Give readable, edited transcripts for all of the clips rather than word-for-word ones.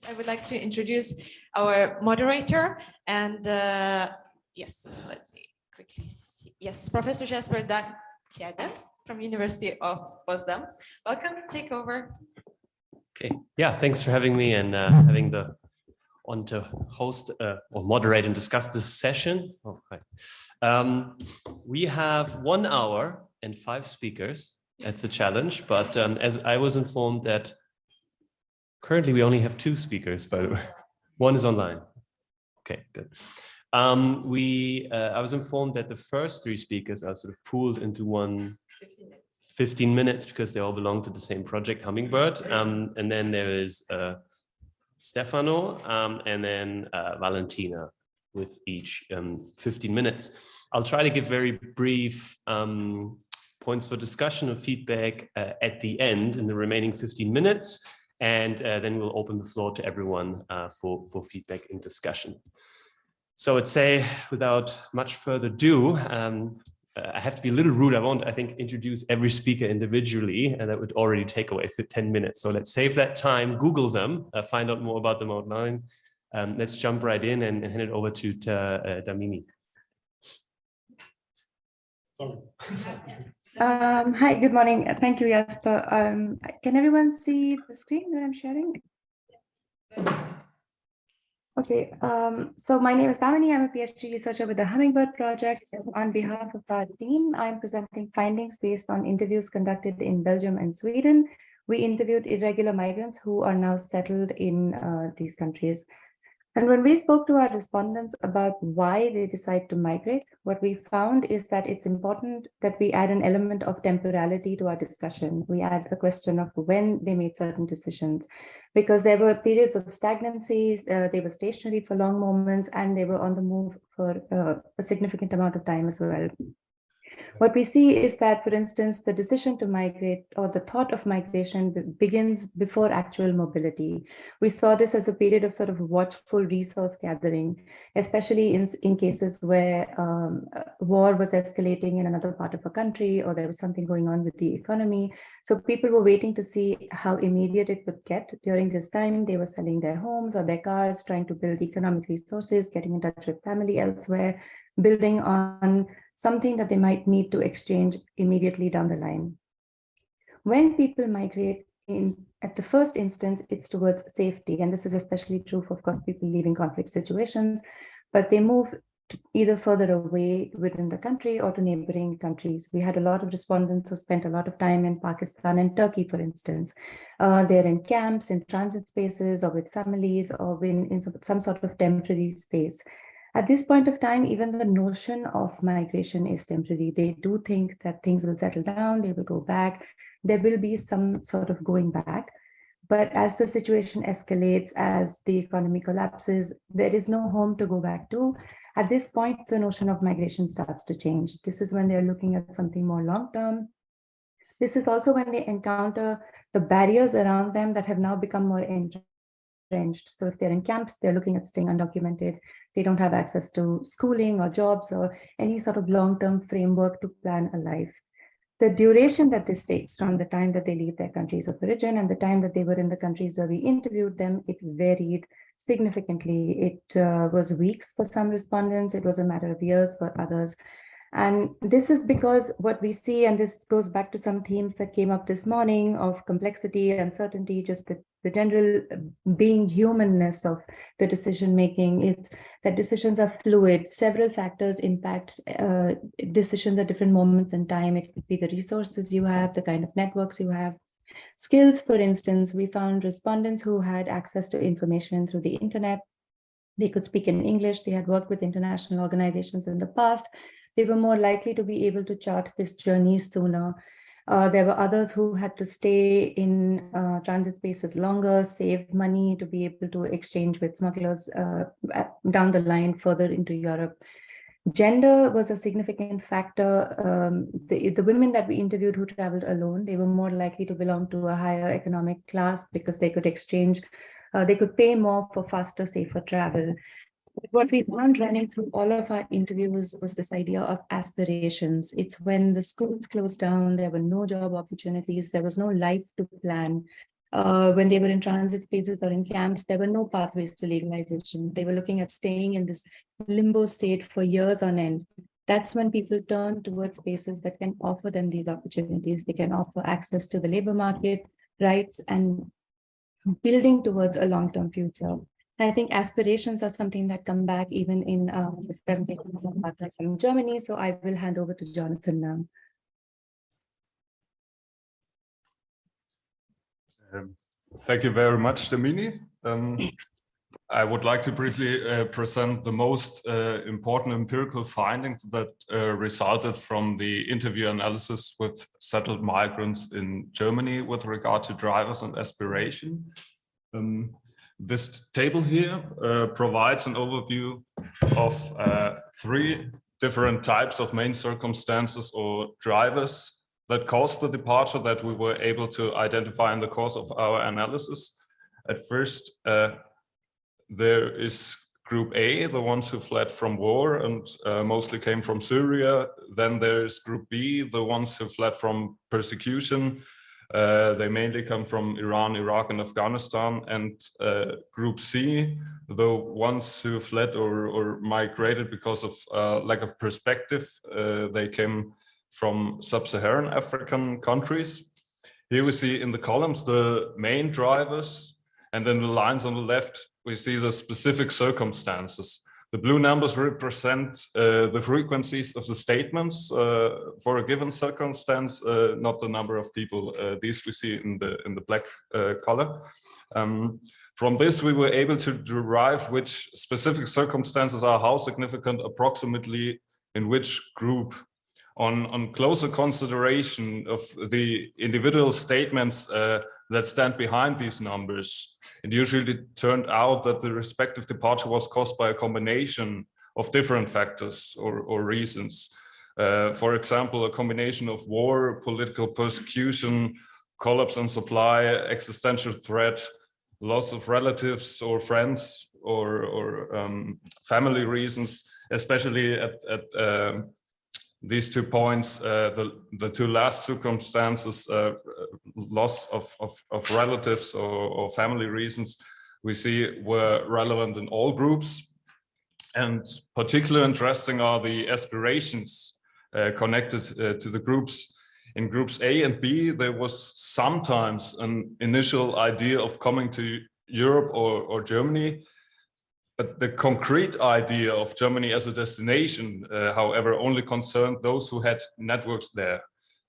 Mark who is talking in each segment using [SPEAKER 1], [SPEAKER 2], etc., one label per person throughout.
[SPEAKER 1] I would like to introduce our moderator and yes, let me quickly see. Yes, Professor Jasper Tjaden from University of Potsdam. Welcome, take over.
[SPEAKER 2] Okay, yeah, thanks for having me and having the on to host or moderate and discuss this session. Oh, hi. We have 1 hour and 5 speakers. That's a challenge, but as I was informed that currently we only have 2 speakers, by the way. One is online. Okay, good. I was informed that the first 3 speakers are sort of pooled into 15 minutes because they all belong to the same project, Hummingbird. And then there is Stefano and then Valentina with each 15 minutes. I'll try to give very brief points for discussion and feedback at the end in the remaining 15 minutes. And then we'll open the floor to everyone for feedback and discussion. So I'd say without much further ado, I have to be a little rude. I won't, I think, introduce every speaker individually, and that would already take away 10 minutes. So let's save that time, Google them, find out more about them online. Let's jump right in and hand it over to Damini.
[SPEAKER 3] Hi, good morning. Thank you, Jasper. Can everyone see the screen that I'm sharing? Okay, so my name is Damini. I'm a PhD researcher with the Hummingbird project. On behalf of our team, I'm presenting findings based on interviews conducted in Belgium and Sweden. We interviewed irregular migrants who are now settled in these countries. And when we spoke to our respondents about why they decide to migrate, what we found is that it's important that we add an element of temporality to our discussion. We add the question of when they made certain decisions, because there were periods of stagnancy, they were stationary for long moments, and they were on the move for a significant amount of time as well. What we see is that, for instance, the decision to migrate or the thought of migration begins before actual mobility. We saw this as a period of sort of watchful resource gathering, especially in cases where war was escalating in another part of a country, or there was something going on with the economy. So people were waiting to see how immediate it would get. During this time, they were selling their homes or their cars, trying to build economic resources, getting in touch with family elsewhere, building on something that they might need to exchange immediately down the line. When people migrate at the first instance, it's towards safety. And this is especially true for, of course, people leaving conflict situations, but they move to either further away within the country or to neighboring countries. We had a lot of respondents who spent a lot of time in Pakistan and Turkey, for instance. They're in camps, in transit spaces, or with families, or in some sort of temporary space. At this point of time, even the notion of migration is temporary. They do think that things will settle down, they will go back. There will be some sort of going back. But as the situation escalates, as the economy collapses, there is no home to go back to. At this point, the notion of migration starts to change. This is when they're looking at something more long-term. This is also when they encounter the barriers around them that have now become more entrenched. So if they're in camps, they're looking at staying undocumented. They don't have access to schooling or jobs or any sort of long-term framework to plan a life. The duration that this takes from the time that they leave their countries of origin and the time that they were in the countries where we interviewed them, it varied significantly. It was weeks for some respondents. It was a matter of years for others. And this is because what we see, and this goes back to some themes that came up this morning of complexity, uncertainty, just the general being humanness of the decision-making. It's that decisions are fluid. Several factors impact decisions at different moments in time. It could be the resources you have, the kind of networks you have. Skills, for instance, we found respondents who had access to information through the internet. They could speak in English. They had worked with international organizations in the past. They were more likely to be able to chart this journey sooner. There were others who had to stay in transit spaces longer, save money to be able to exchange with smugglers down the line further into Europe. Gender was a significant factor. The women that we interviewed who traveled alone, they were more likely to belong to a higher economic class because they could exchange, they could pay more for faster, safer travel. What we found running through all of our interviews was this idea of aspirations. It's when the schools closed down, there were no job opportunities, there was no life to plan. when they were in transit spaces or in camps, there were no pathways to legalization. They were looking at staying in this limbo state for years on end. That's when people turn towards spaces that can offer them these opportunities. They can offer access to the labor market, rights, and building towards a long-term future. And I think aspirations are something that come back even in this presentation from partners from Germany. So I will hand over to Jonathan now.
[SPEAKER 4] Thank you very much, Damini. I would like to briefly present the most important empirical findings that resulted from the interview analysis with settled migrants in Germany with regard to drivers and aspiration. This table here provides an overview of 3 different types of main circumstances or drivers that caused the departure that we were able to identify in the course of our analysis. At first, there is Group A, the ones who fled from war and mostly came from Syria. Then there's Group B, the ones who fled from persecution. They mainly come from Iran, Iraq, and Afghanistan. And Group C, the ones who fled or migrated because of lack of perspective. They came from sub-Saharan African countries. Here we see in the columns the main drivers, and then the lines on the left, we see the specific circumstances. The blue numbers represent the frequencies of the statements for a given circumstance, not the number of people. These we see in the black color. From this, we were able to derive which specific circumstances are how significant approximately in which group. On closer consideration of the individual statements that stand behind these numbers, it usually turned out that the respective departure was caused by a combination of different factors or reasons. For example, a combination of war, political persecution, collapse in supply, existential threat, loss of relatives or friends, or family reasons, especially at these 2 points, the 2 last circumstances, loss of relatives or family reasons, we see were relevant in all groups. And particularly interesting are the aspirations connected to the groups. In groups A and B, there was sometimes an initial idea of coming to Europe or Germany. But the concrete idea of Germany as a destination, however, only concerned those who had networks there.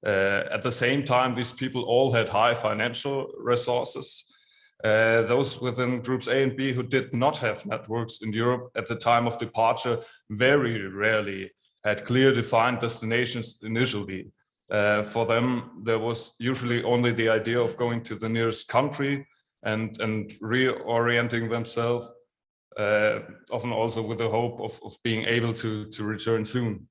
[SPEAKER 4] At the same time, these people all had high financial resources. Those within groups A and B who did not have networks in Europe at the time of departure very rarely had clear defined destinations initially. For them, there was usually only the idea of going to the nearest country and reorienting themselves. Often also with the hope of being able to return soon.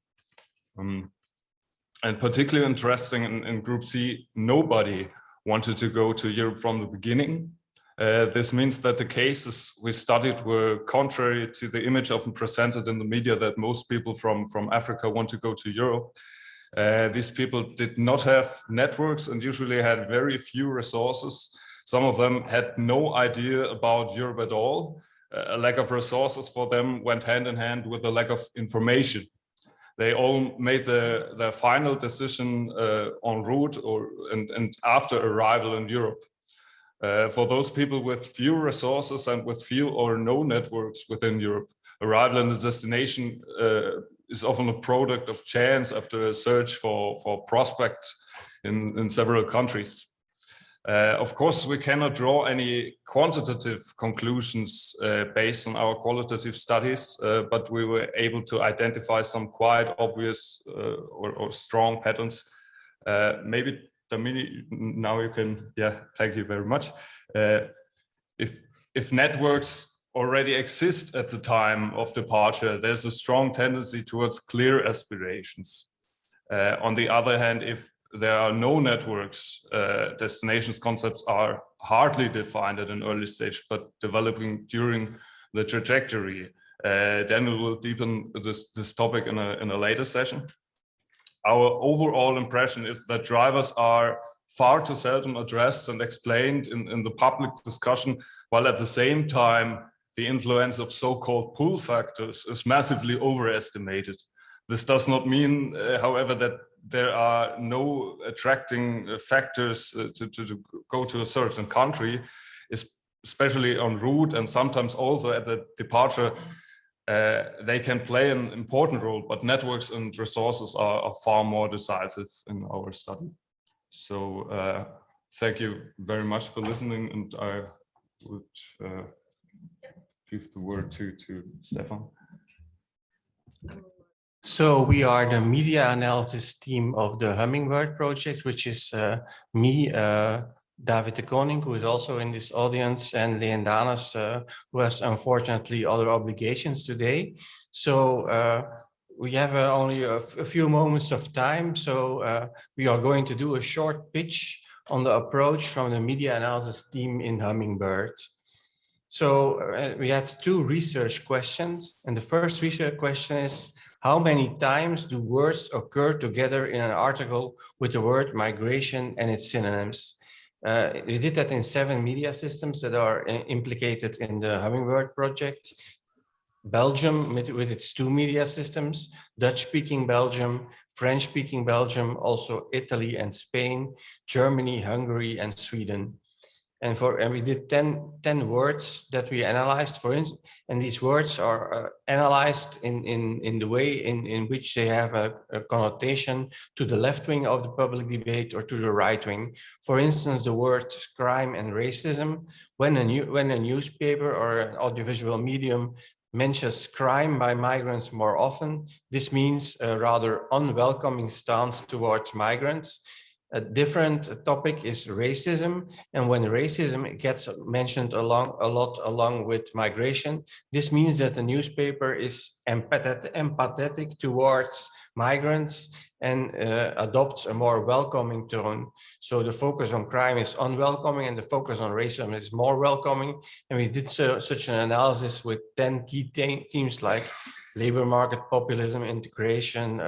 [SPEAKER 4] And particularly interesting in Group C, nobody wanted to go to Europe from the beginning. This means that the cases we studied were contrary to the image often presented in the media that most people from Africa want to go to Europe. These people did not have networks and usually had very few resources. Some of them had no idea about Europe at all. A lack of resources for them went hand in hand with a lack of information. They all made their final decision en route and after arrival in Europe. For those people with few resources and with few or no networks within Europe, arrival in the destination is often a product of chance after a search for prospects in several countries. Of course, we cannot draw any quantitative conclusions based on our qualitative studies, but we were able to identify some quite obvious or strong patterns. Maybe, Damini, now you can, thank you very much. If networks already exist at the time of departure, there's a strong tendency towards clear aspirations. On the other hand, if there are no networks, destinations concepts are hardly defined at an early stage, but developing during the trajectory. Daniel will deepen this topic in a later session. Our overall impression is that drivers are far too seldom addressed and explained in the public discussion, while at the same time, the influence of so-called pull factors is massively overestimated. This does not mean, however, that there are no attracting factors to go to a certain country, especially en route and sometimes also at the departure. They can play an important role, but networks and resources are far more decisive in our study. So thank you very much for listening, and I would give the word to Stefan.
[SPEAKER 5] So we are the media analysis team of the Hummingbird project, which is me, David de Koning, who is also in this audience, and Leen Danes, who has unfortunately other obligations today. So we have only a few moments of time. So we are going to do a short pitch on the approach from the media analysis team in Hummingbird. So we had two research questions. And the first research question is, how many times do words occur together in an article with the word migration and its synonyms? We did that in 7 media systems that are implicated in the Hummingbird project. Belgium with its 2 media systems, Dutch-speaking Belgium, French-speaking Belgium, also Italy and Spain, Germany, Hungary, and Sweden. And we did 10 words that we analyzed, for instance, and these words are analyzed in the way in which they have a connotation to the left wing of the public debate or to the right wing. For instance, the words crime and racism. When a newspaper or an audiovisual medium mentions crime by migrants more often, this means a rather unwelcoming stance towards migrants. A different topic is racism, and when racism gets mentioned a lot along with migration, this means that the newspaper is empathetic towards migrants and adopts a more welcoming tone. So the focus on crime is unwelcoming and the focus on racism is more welcoming. And we did such an analysis with 10 key themes like labor market, populism, integration,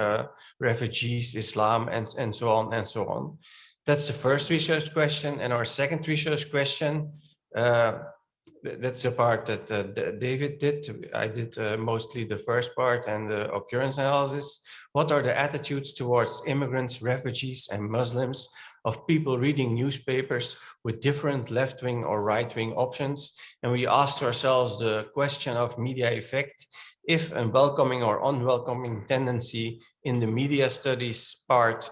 [SPEAKER 5] refugees, Islam, and so on and so on. That's the first research question. And our second research question, that's the part that David did. I did mostly the first part and the occurrence analysis. What are the attitudes towards immigrants, refugees, and Muslims of people reading newspapers with different left-wing or right-wing options? And we asked ourselves the question of media effect. If a welcoming or unwelcoming tendency in the media studies part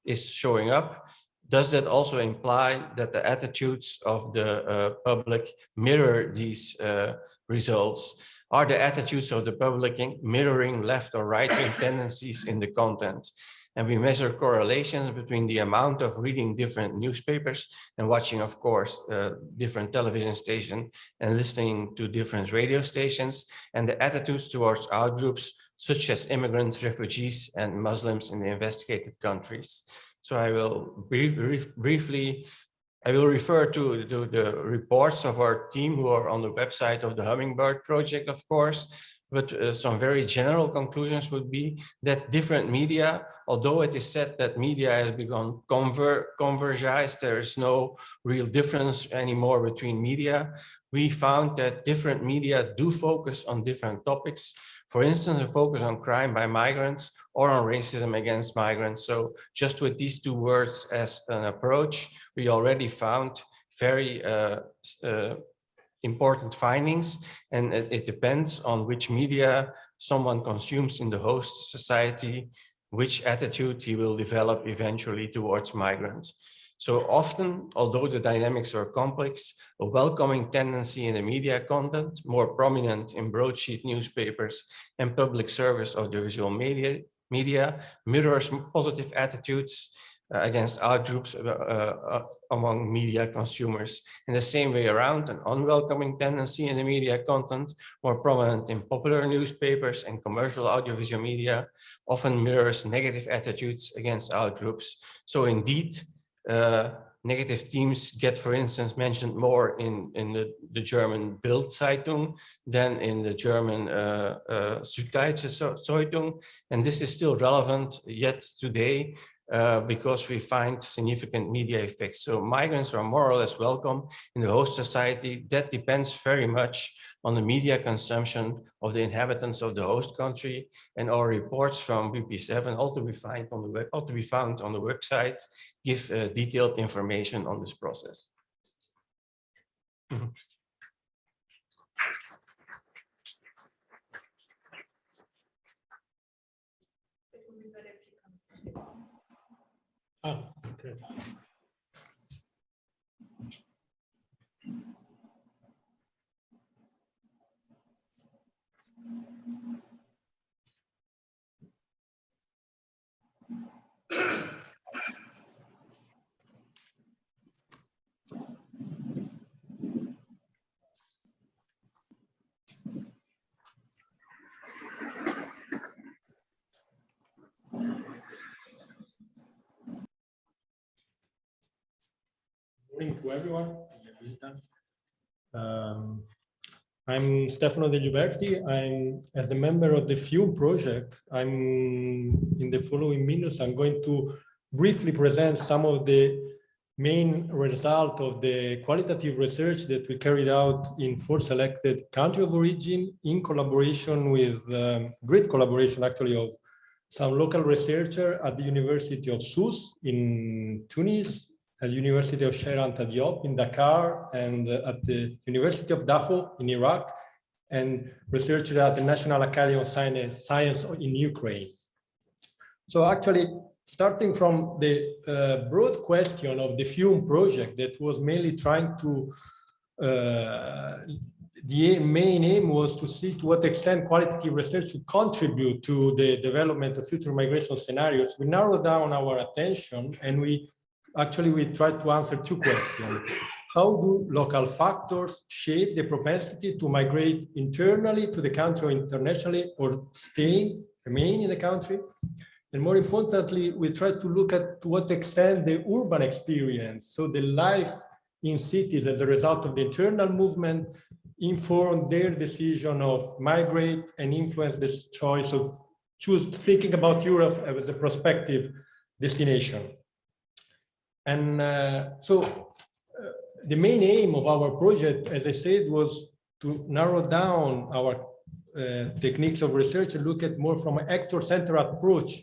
[SPEAKER 5] is showing up, does that also imply that the attitudes of the public mirror these results? Are the attitudes of the public mirroring left or right-wing tendencies in the content? And we measure correlations between the amount of reading different newspapers and watching, of course, different television stations and listening to different radio stations, and the attitudes towards outgroups such as immigrants, refugees, and Muslims in the investigated countries. So I will briefly refer to the reports of our team who are on the website of the Hummingbird project, of course. But some very general conclusions would be that different media, although it is said that media has become convergized, there is no real difference anymore between media. We found that different media do focus on different topics. For instance, a focus on crime by migrants or on racism against migrants. So just with these 2 words as an approach, we already found very important findings, and it depends on which media someone consumes in the host society, which attitude he will develop eventually towards migrants. So often, although the dynamics are complex, a welcoming tendency in the media content, more prominent in broadsheet newspapers and public service audiovisual media mirrors positive attitudes against outgroups among media consumers. In the same way around, an unwelcoming tendency in the media content, more prominent in popular newspapers and commercial audiovisual media, often mirrors negative attitudes against outgroups. So indeed, negative themes get, for instance, mentioned more in the German Bild Zeitung than in the German Süddeutsche Zeitung. And this is still relevant yet today, because we find significant media effects. So migrants are more or less welcome in the host society. That depends very much on the media consumption of the inhabitants of the host country, and our reports from BP7, all to be found on the website, give detailed information on this process.
[SPEAKER 6] Okay. Morning to everyone. I'm Stefano De Gioberti. As a member of the FUME project, in the following minutes, I'm going to briefly present some of the main results of the qualitative research that we carried out in 4 selected countries of origin in collaboration with, great collaboration actually, of some local researchers at the University of Sousse in Tunis, at the University of Cheikh Anta Diop in Dakar, and at the University of Dachau in Iraq, and researchers at the National Academy of Science in Ukraine. So actually, starting from the broad question of the FUME project that was mainly trying to, the main aim was to see to what extent qualitative research should contribute to the development of future migration scenarios. We narrowed down our attention and we tried to answer 2 questions. How do local factors shape the propensity to migrate internally to the country or internationally, or remain in the country? And more importantly, we tried to look at to what extent the urban experience, so the life in cities as a result of the internal movement, informed their decision of migrate and influence the choice of thinking about Europe as a prospective destination. And the main aim of our project, as I said, was to narrow down our techniques of research and look at more from an actor-centered approach,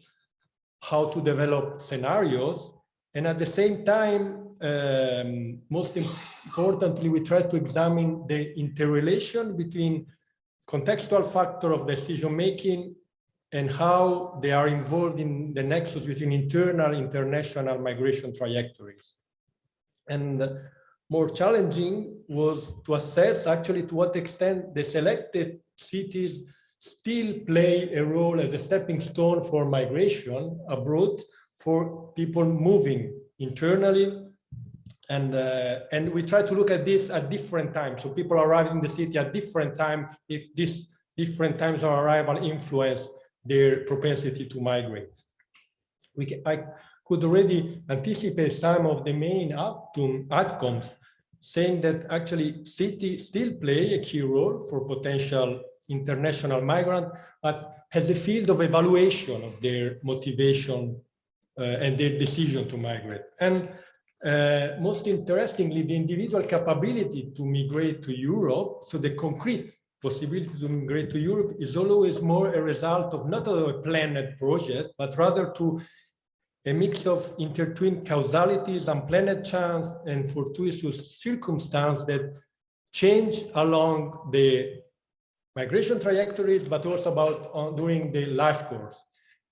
[SPEAKER 6] how to develop scenarios. And at the same time, most importantly, we try to examine the interrelation between contextual factor of decision-making and how they are involved in the nexus between internal, international migration trajectories. And more challenging was to assess actually to what extent the selected cities still play a role as a stepping stone for migration abroad for people moving internally. And we try to look at this at different times. So people arriving in the city at different times, if these different times of arrival influence their propensity to migrate. I could already anticipate some of the main outcomes, saying that actually cities still play a key role for potential international migrant, but has a field of evaluation of their motivation and their decision to migrate. And most interestingly, the individual capability to migrate to Europe, so the concrete possibility to migrate to Europe, is always more a result of not a planned project, but rather to a mix of intertwined causalities, unplanned chance, and fortuitous circumstance that change along the migration trajectories, but also about during the life course.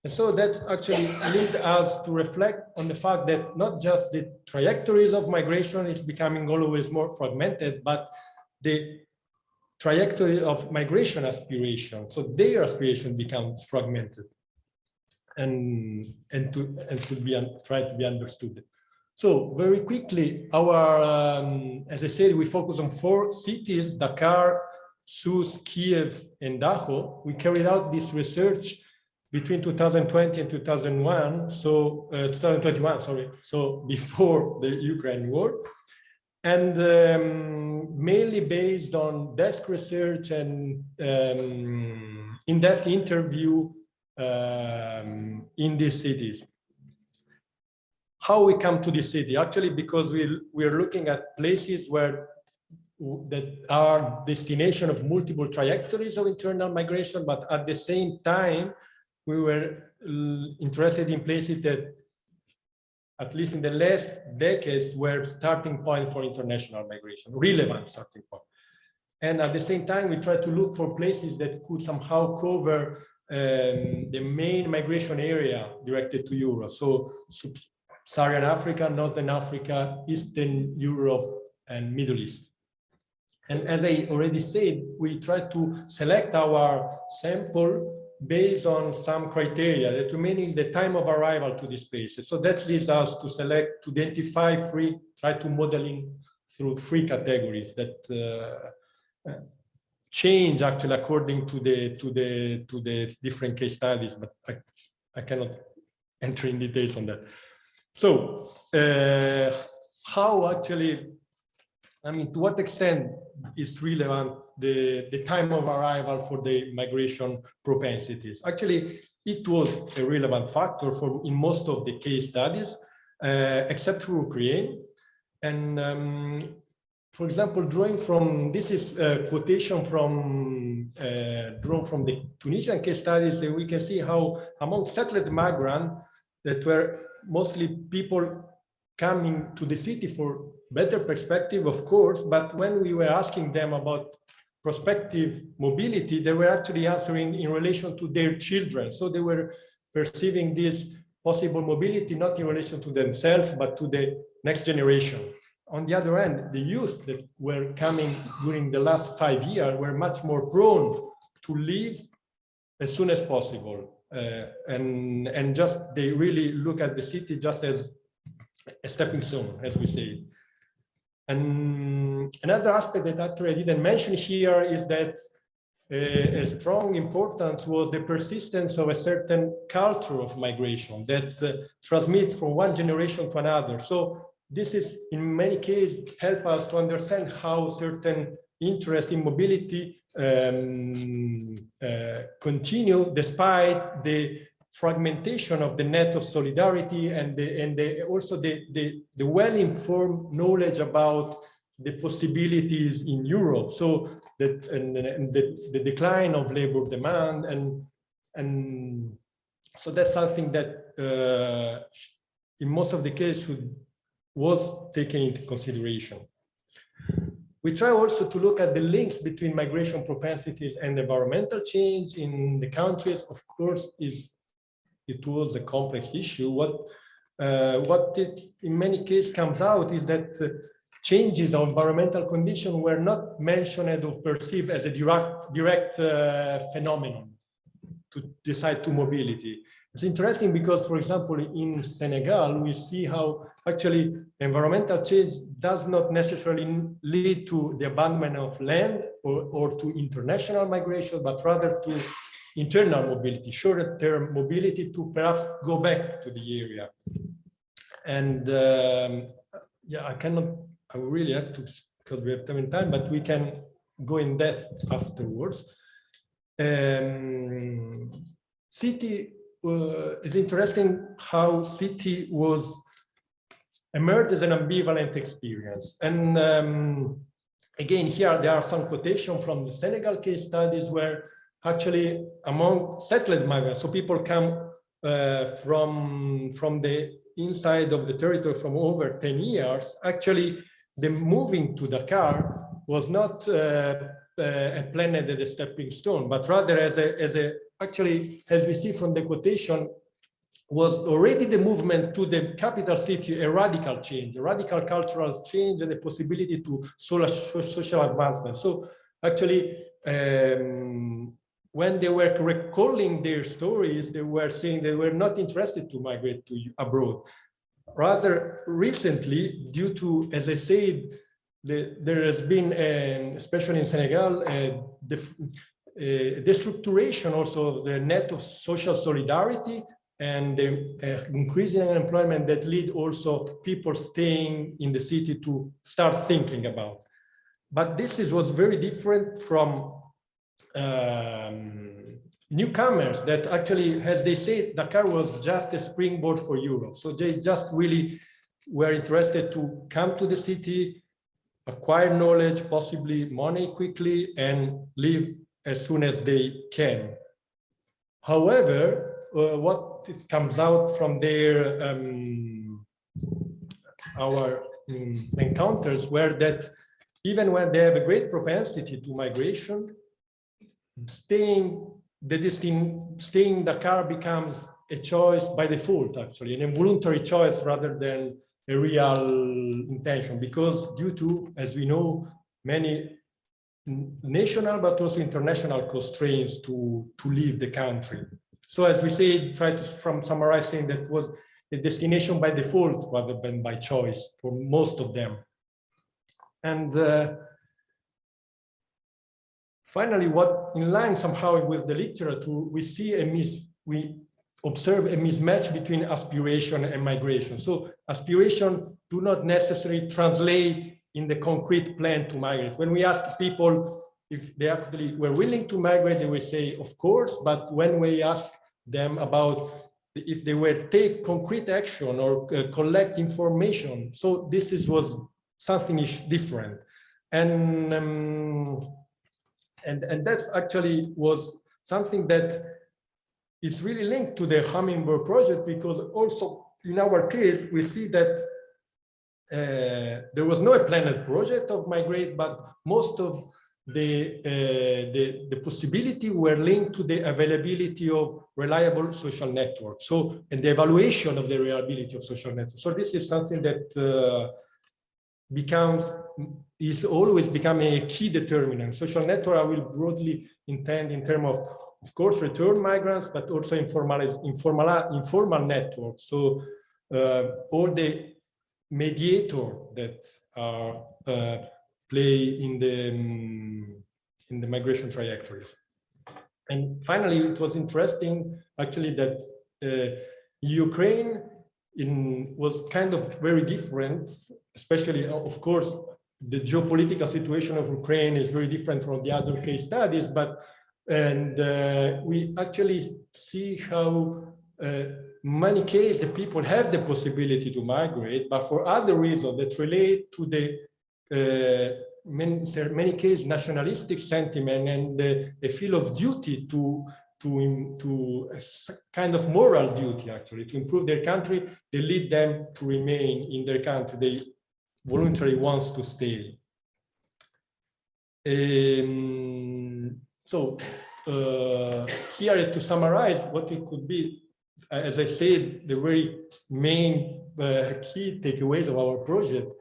[SPEAKER 6] And so that actually leads us to reflect on the fact that not just the trajectories of migration is becoming always more fragmented, but the trajectory of migration aspiration. So their aspiration becomes fragmented and should be tried to be understood. So very quickly, our, as I said, we focus on 4 cities: Dakar, Sousse, Kiev, and Dachau. We carried out this research between 2020 and 2021, sorry, so before the Ukraine war, and mainly based on desk research and in-depth interview in these cities. how we come to the city. Actually, because we're looking at places that are destination of multiple trajectories of internal migration, but at the same time, we were interested in places that, at least in the last decades, were starting point for international migration, relevant starting point. And at the same time, we try to look for places that could somehow cover the main migration area directed to Europe. So Sub-Saharan Africa, Northern Africa, Eastern Europe, and Middle East. And as I already said, we try to select our sample based on some criteria, that meaning the time of arrival to these places. So that leads us to select, to identify try to modeling through 3 categories that change actually according to the different case studies, but I cannot enter in details on that. So how actually, I mean, to what extent is relevant the time of arrival for the migration propensities? Actually, it was a relevant factor in most of the case studies, except for Ukraine. And for example, drawing from, this is a quotation from drawn from the Tunisian case studies, we can see how among settled migrants that were mostly people coming to the city for better perspective, of course, but when we were asking them about prospective mobility, they were actually answering in relation to their children. So they were perceiving this possible mobility not in relation to themselves, but to the next generation. On the other hand, the youth that were coming during the last 5 years were much more prone to leave as soon as possible. And just they really look at the city just as a stepping stone, as we say. And another aspect that actually I didn't mention here is that a strong importance was the persistence of a certain culture of migration that transmits from one generation to another. So this is, in many cases, help us to understand how certain interest in mobility continue despite the fragmentation of the net of solidarity and also the well-informed knowledge about the possibilities in Europe. So that and the decline of labor demand and so that's something that in most of the cases was taken into consideration. We try also to look at the links between migration propensities and environmental change in the countries. Of course, it was a complex issue. What it in many cases comes out is that changes of environmental conditions were not mentioned or perceived as a direct phenomenon to decide to mobility. It's interesting because, for example, in Senegal, we see how actually environmental change does not necessarily lead to the abandonment of land or to international migration, but rather to internal mobility, short-term mobility to perhaps go back to the area. And yeah, I really have to, because we have time, but we can go in depth afterwards. City is interesting how city was emerged as an ambivalent experience. And again, here there are some quotations from the Senegal case studies where actually among settled migrants, so people come from the inside of the territory from over 10 years, actually the moving to Dakar was not planned as a stepping stone, but rather actually, as we see from the quotation, was already the movement to the capital city, a radical change, a radical cultural change and the possibility to social advancement. So actually, when they were recalling their stories, they were saying they were not interested to migrate to abroad. Rather recently, due to, as I said, there has been, especially in Senegal, the structuration also of the net of social solidarity and the increasing unemployment that lead also people staying in the city to start thinking about. But this was very different from newcomers that actually, as they say, Dakar was just a springboard for Europe. So they just really were interested to come to the city, acquire knowledge, possibly money quickly, and leave as soon as they can. However, what comes out from their our encounters were that even when they have a great propensity to migration, staying in Dakar becomes a choice by default, actually, an involuntary choice rather than a real intention, because due to, as we know, many national but also international constraints to leave the country. So as we say, try to summarize saying that was a destination by default rather than by choice for most of them. And finally, what in line somehow with the literature, we observe a mismatch between aspiration and migration. So aspiration do not necessarily translate in the concrete plan to migrate. When we ask people if they actually were willing to migrate, they will say, of course, but when we ask them about if they were take concrete action or collect information, so this was something different. And that's actually was something that is really linked to the Hummingbird project, because also in our case, we see that there was no planned project of migrate, but most of the possibility were linked to the availability of reliable social networks. So, and the evaluation of the reliability of social networks. So this is something that is always becoming a key determinant. Social network I will broadly intend in terms of course, return migrants, but also informal networks. So all the mediator that play in the migration trajectories. And finally, it was interesting actually that Ukraine was kind of very different, especially, of course, the geopolitical situation of Ukraine is very different from the other case studies, but we actually see how many cases the people have the possibility to migrate, but for other reasons that relate to the many cases nationalistic sentiment and a feel of duty to a kind of moral duty actually to improve their country, they lead them to remain in their country. They voluntarily want to stay. So here to summarize what it could be, as I said, the very main key takeaways of our project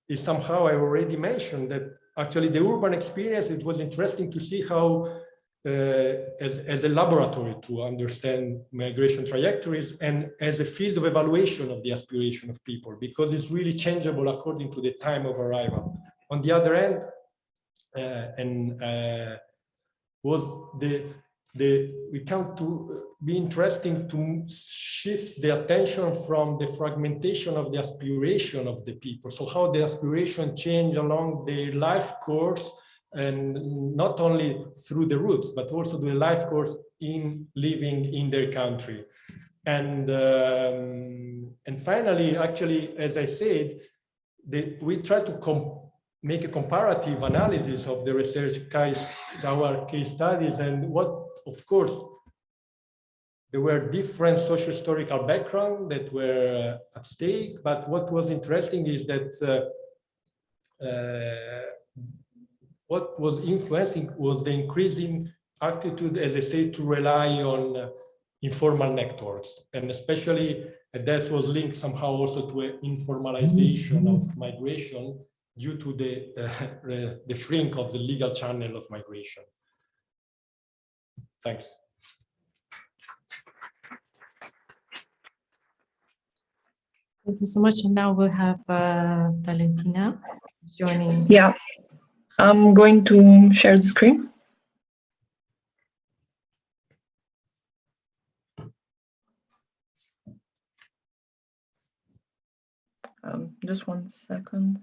[SPEAKER 6] is somehow I already mentioned that actually the urban experience, it was interesting to see how as a laboratory to understand migration trajectories and as a field of evaluation of the aspiration of people, because it's really changeable according to the time of arrival. On the other hand, we come to be interesting to shift the attention from the fragmentation of the aspiration of the people. So how the aspiration change along their life course, and not only through the roots, but also the life course in living in their country. And finally, actually, as I said, we try to make a comparative analysis of the research case, our case studies, and what, of course, there were different socio-historical backgrounds that were at stake, but what was interesting is that what was influencing was the increasing attitude, as I say, to rely on informal networks, and especially that was linked somehow also to an informalization of migration due to the shrink of the legal channel of migration. Thanks.
[SPEAKER 1] Thank you so much. And now we'll have Valentina joining.
[SPEAKER 7] Yeah, I'm going to share the screen. Just 1 second.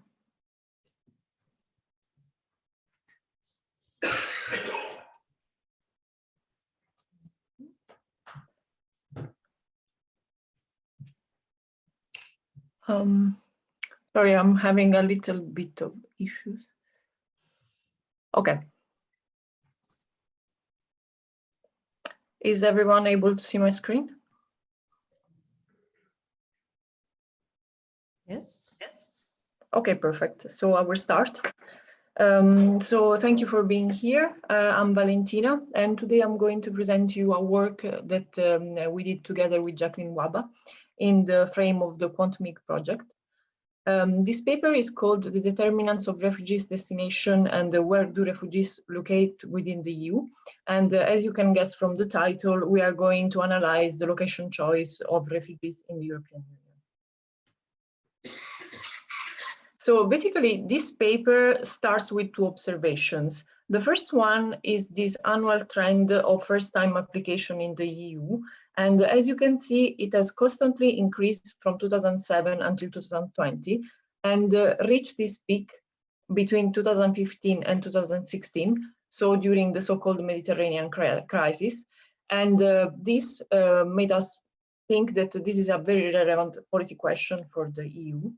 [SPEAKER 7] Sorry, I'm having a little bit of issues. Okay. Is everyone able to see my screen?
[SPEAKER 1] Yes.
[SPEAKER 7] Okay, perfect. So I will start. So thank you for being here. I'm Valentina, and today I'm going to present you a work that we did together with Jacqueline Waba in the frame of the QuantMig project. This paper is called The Determinants of Refugees' Destination and Where Do Refugees Locate Within the EU. And as you can guess from the title, we are going to analyze the location choice of refugees in the European Union. So basically, this paper starts with two observations. The first one is this annual trend of first-time application in the EU. And as you can see, it has constantly increased from 2007 until 2020 and reached this peak between 2015 and 2016, so during the so-called Mediterranean crisis. And this made us think that this is a very relevant policy question for the EU.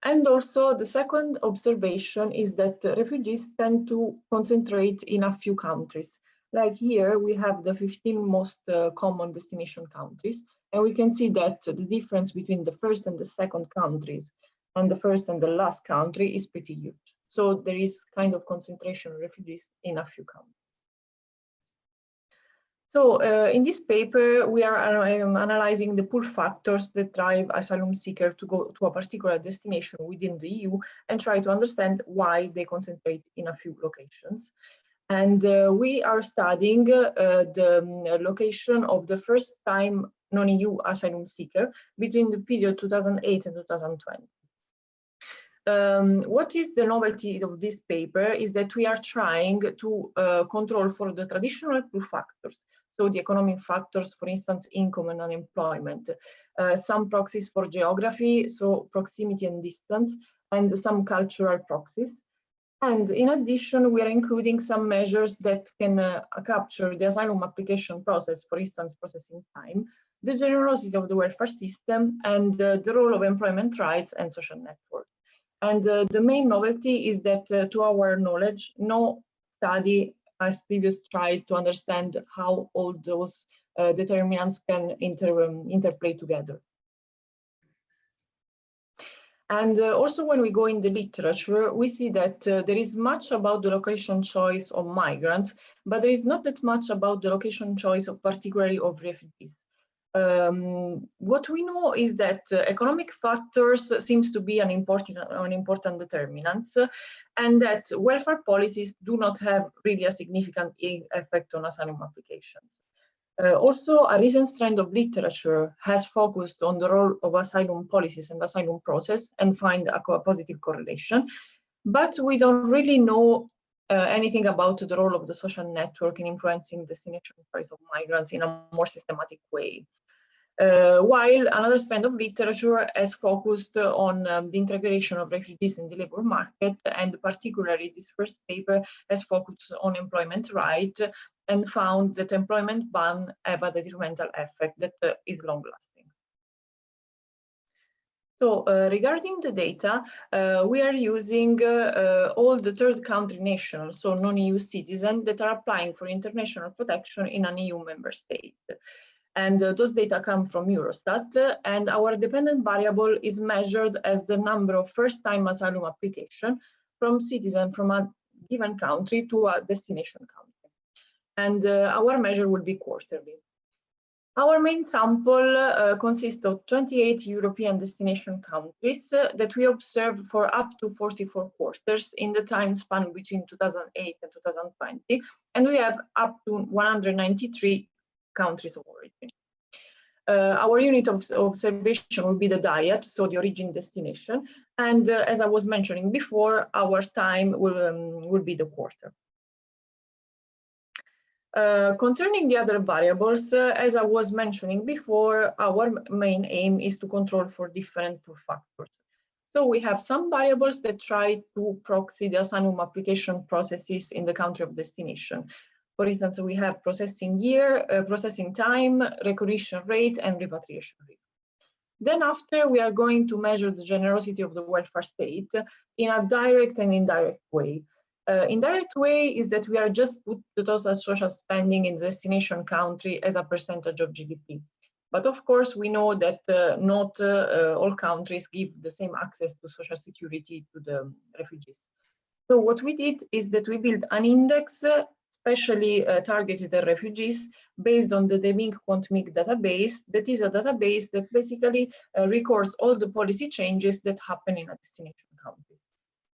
[SPEAKER 7] And also the second observation is that refugees tend to concentrate in a few countries. Like here, we have the 15 most common destination countries, and we can see that the difference between the first and the second countries and the first and the last country is pretty huge. So there is kind of concentration of refugees in a few countries. So in this paper, we are analyzing the pull factors that drive asylum seekers to go to a particular destination within the EU and try to understand why they concentrate in a few locations. And we are studying the location of the first-time non-EU asylum seeker between the period 2008 and 2020. What is the novelty of this paper is that we are trying to control for the traditional pull factors. So the economic factors, for instance, income and unemployment, some proxies for geography, so proximity and distance, and some cultural proxies. And in addition, we are including some measures that can capture the asylum application process, for instance, processing time, the generosity of the welfare system, and the role of employment rights and social networks. And the main novelty is that, to our knowledge, no study has previously tried to understand how all those determinants can interplay together. And also when we go in the literature, we see that there is much about the location choice of migrants, but there is not that much about the location choice of particularly of refugees. What we know is that economic factors seems to be an important determinants, and that welfare policies do not have really a significant effect on asylum applications. Also, a recent trend of literature has focused on the role of asylum policies and asylum process and find a positive correlation, but we don't really know anything about the role of the social network in influencing destination choice of migrants in a more systematic way. While another strand of literature has focused on the integration of refugees in the labor market, and particularly this first paper has focused on employment rights and found that employment ban have a detrimental effect that is long-lasting. So regarding the data, we are using all the third country nationals, so non-EU citizens that are applying for international protection in an EU member state. And those data come from Eurostat, and our dependent variable is measured as the number of first-time asylum application from citizens from a given country to a destination country. And our measure will be quarterly. Our main sample consists of 28 European destination countries that we observed for up to 44 quarters in the time span between 2008 and 2020, and we have up to 193 countries of origin. Our unit of observation will be the diet, so the origin destination, and as I was mentioning before, our time will be the quarter. Concerning the other variables, as I was mentioning before, our main aim is to control for different pull factors. So we have some variables that try to proxy the asylum application processes in the country of destination. For instance, we have processing year, processing time, recognition rate, and repatriation rate. Then after, we are going to measure the generosity of the welfare state in a direct and indirect way. Indirect way is that we are just put the total social spending in the destination country as a percentage of GDP. But of course, we know that not all countries give the same access to social security to the refugees. So what we did is that we built an index specially targeted at refugees based on the demig-quantmig database. That is a database that basically records all the policy changes that happen in a destination country.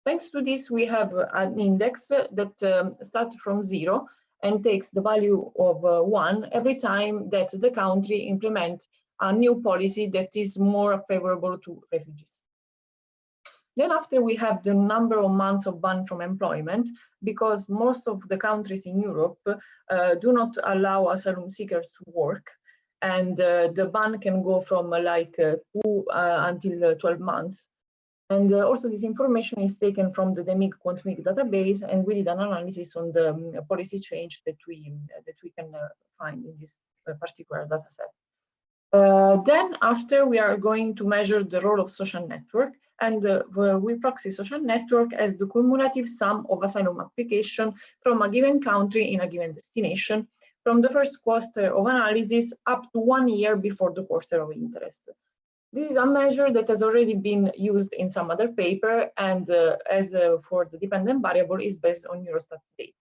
[SPEAKER 7] Thanks to this, we have an index that starts from 0 and takes the value of 1 every time that the country implements a new policy that is more favorable to refugees. Then after, we have the number of months of ban from employment, because most of the countries in Europe do not allow asylum seekers to work. And the ban can go from like 2 until 12 months. And also this information is taken from the demig-quantmig database, and we did an analysis on the policy change that we can find in this particular data set. Then after, we are going to measure the role of social network, and we proxy social network as the cumulative sum of asylum application from a given country in a given destination, from the first quarter of analysis up to 1 year before the quarter of interest. This is a measure that has already been used in some other paper, and for the dependent variable is based on Eurostat data.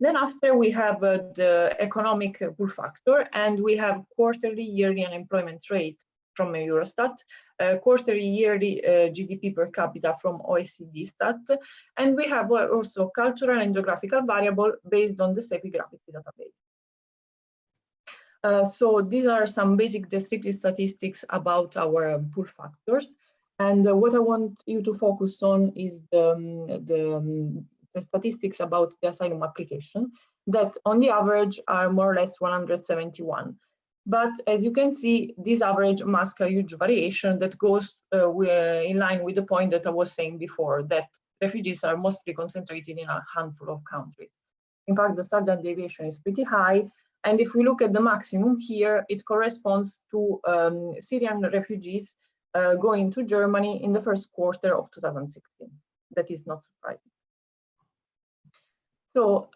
[SPEAKER 7] Then after, we have the economic pull factor, and we have quarterly yearly unemployment rate from Eurostat, quarterly yearly GDP per capita from OECD Stat, and we have also cultural and geographical variable based on the CEPI Gravity database. So these are some basic descriptive statistics about our pull factors. And what I want you to focus on is the statistics about the asylum application, that on the average are more or less 171. But as you can see, this average masks a huge variation that goes in line with the point that I was saying before, that refugees are mostly concentrated in a handful of countries. In fact, the standard deviation is pretty high. And if we look at the maximum here, it corresponds to Syrian refugees going to Germany in the first quarter of 2016. That is not surprising. So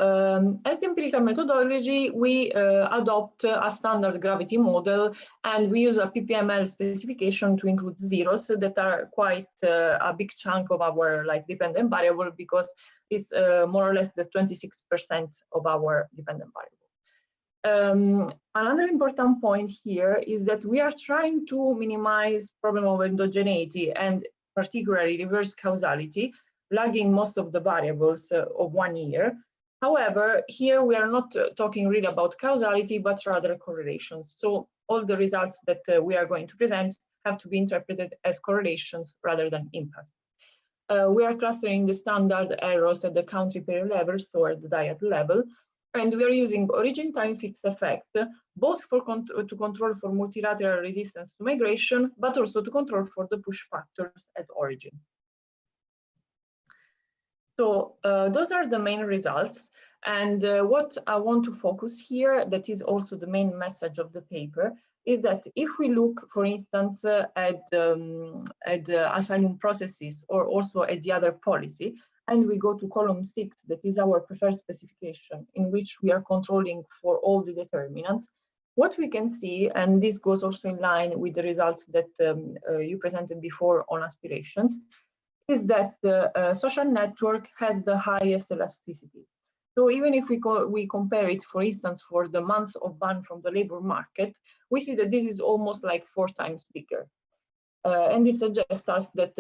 [SPEAKER 7] as the empirical methodology, we adopt a standard gravity model, and we use a PPML specification to include zeros that are quite a big chunk of our dependent variable, because it's more or less the 26% of our dependent variable. Another important point here is that we are trying to minimize problem of endogeneity and particularly reverse causality, lagging most of the variables of 1 year. However, here we are not talking really about causality, but rather correlations. So all the results that we are going to present have to be interpreted as correlations rather than impact. We are clustering the standard errors at the country period level, so at the diet level. And we are using origin time fixed effect, both to control for multilateral resistance to migration, but also to control for the push factors at origin. So those are the main results. And what I want to focus here, that is also the main message of the paper, is that if we look, for instance, at asylum processes or also at the other policy, and we go to column 6, that is our preferred specification, in which we are controlling for all the determinants, what we can see, and this goes also in line with the results that you presented before on aspirations, is that the social network has the highest elasticity. So even if we compare it, for instance, for the months of ban from the labor market, we see that this is almost like 4 times bigger. And this suggests us that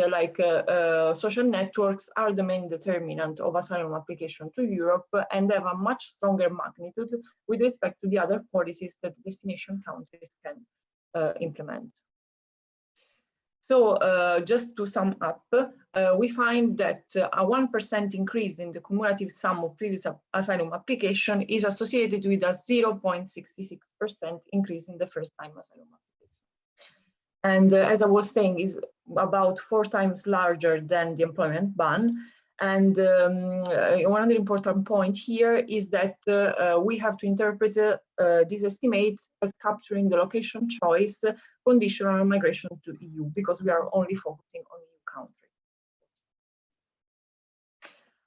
[SPEAKER 7] social networks are the main determinant of asylum application to Europe, and have a much stronger magnitude with respect to the other policies that destination countries can implement. So just to sum up, we find that a 1% increase in the cumulative sum of previous asylum application is associated with a 0.66% increase in the first time asylum application. And as I was saying, is about 4 times larger than the employment ban. And one other important point here is that we have to interpret this estimate as capturing the location choice conditional on migration to EU, because we are only focusing on EU countries.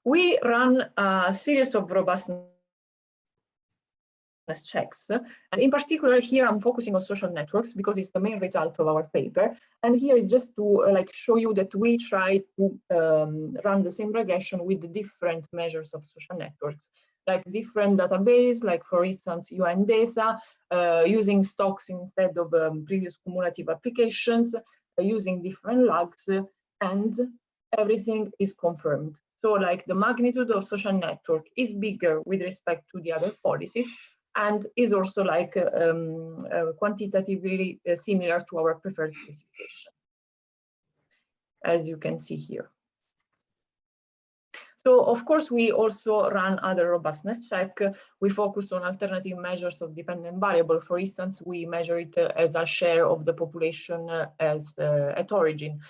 [SPEAKER 7] We run a series of robustness checks, and in particular here I'm focusing on social networks because it's the main result of our paper. And here just to like show you that we try to run the same regression with the different measures of social networks, like different database, like for instance UNDESA, using stocks instead of previous cumulative applications, using different logs, and everything is confirmed. So like the magnitude of social network is bigger with respect to the other policies, and is also like quantitatively similar to our preferred specification, as you can see here. So of course, we also run other robustness check. We focus on alternative measures of dependent variable. For instance, we measure it as a share of the population as at origin.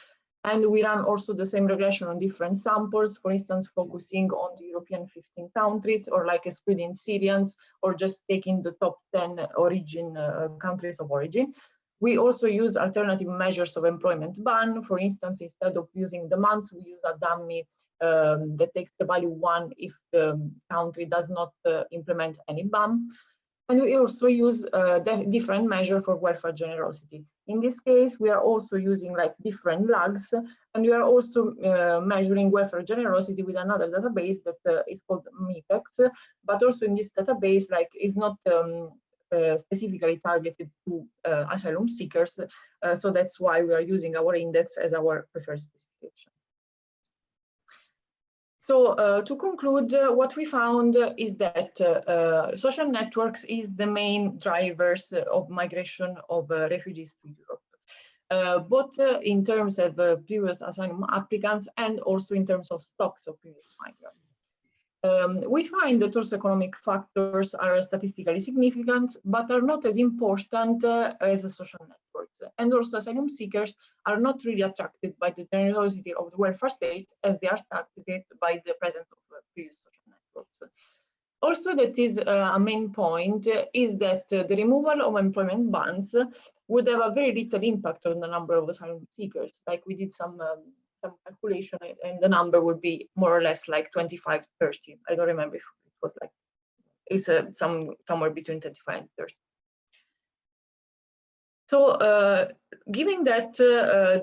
[SPEAKER 7] And we run also the same regression on different samples, for instance, focusing on the European 15 countries, or like excluding Syrians, or just taking the top 10 origin countries of origin. We also use alternative measures of employment ban. For instance, instead of using the months, we use a dummy that takes the value 1 if the country does not implement any ban. And we also use different measure for welfare generosity. In this case, we are also using like different logs, and we are also measuring welfare generosity with another database that is called MIPEX, but also in this database, like is not specifically targeted to asylum seekers. So that's why we are using our index as our preferred specification. So to conclude, what we found is that social networks is the main drivers of migration of refugees to Europe, both in terms of previous asylum applicants and also in terms of stocks of previous migrants. We find that also economic factors are statistically significant, but are not as important as the social networks. And also asylum seekers are not really attracted by the generosity of the welfare state as they are attracted by the presence of previous social networks. Also, that is a main point is that the removal of employment bans would have a very little impact on the number of asylum seekers. Like we did some calculation, and the number would be more or less like 25, 30. I don't remember if it was like, it's somewhere between 25 and 30. So given that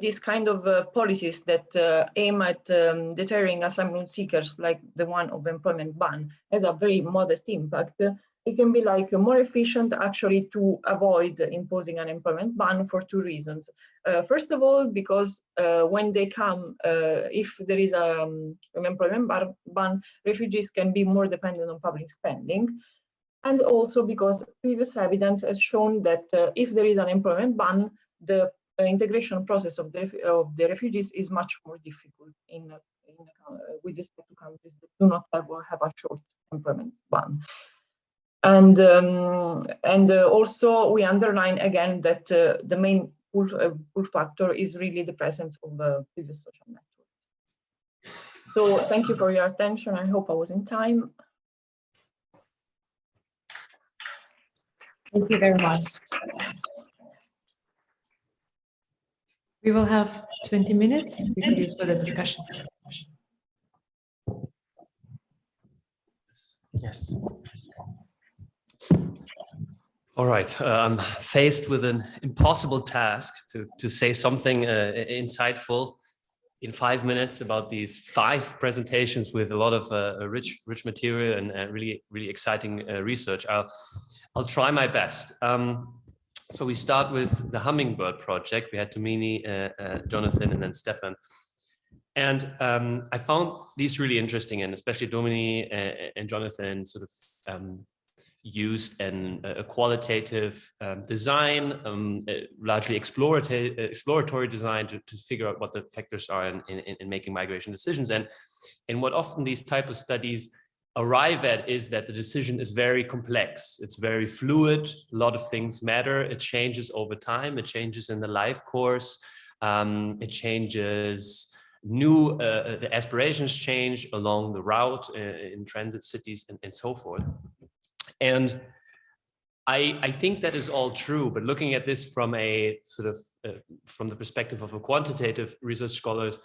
[SPEAKER 7] these kind of policies that aim at deterring asylum seekers, like the one of employment ban, has a very modest impact, it can be like more efficient actually to avoid imposing an employment ban for two reasons. First of all, because when they come, if there is an employment ban, refugees can be more dependent on public spending. And also because previous evidence has shown that if there is an employment ban, the integration process of the refugees is much more difficult with respect to countries that do not have a short employment ban. And also we underline again that the main pull factor is really the presence of the previous social network. So thank you for your attention. I hope I was in time.
[SPEAKER 1] Thank you very much. We will have 20 minutes we could use for the discussion.
[SPEAKER 5] Yes.
[SPEAKER 2] All right, I'm faced with an impossible task to say something insightful in 5 minutes about these 5 presentations with a lot of rich material and really exciting research. I'll try my best. So we start with the Hummingbird project. We had Domini, Jonathan, and then Stefan. And I found these really interesting, and especially Domini and Jonathan sort of used a qualitative design, largely exploratory design to figure out what the factors are in making migration decisions. And what often these type of studies arrive at is that the decision is very complex. It's very fluid. A lot of things matter. It changes over time. It changes in the life course. It changes the aspirations change along the route in transit cities and so forth. And I think that is all true, but looking at this from a sort of from the perspective of a quantitative research scholars,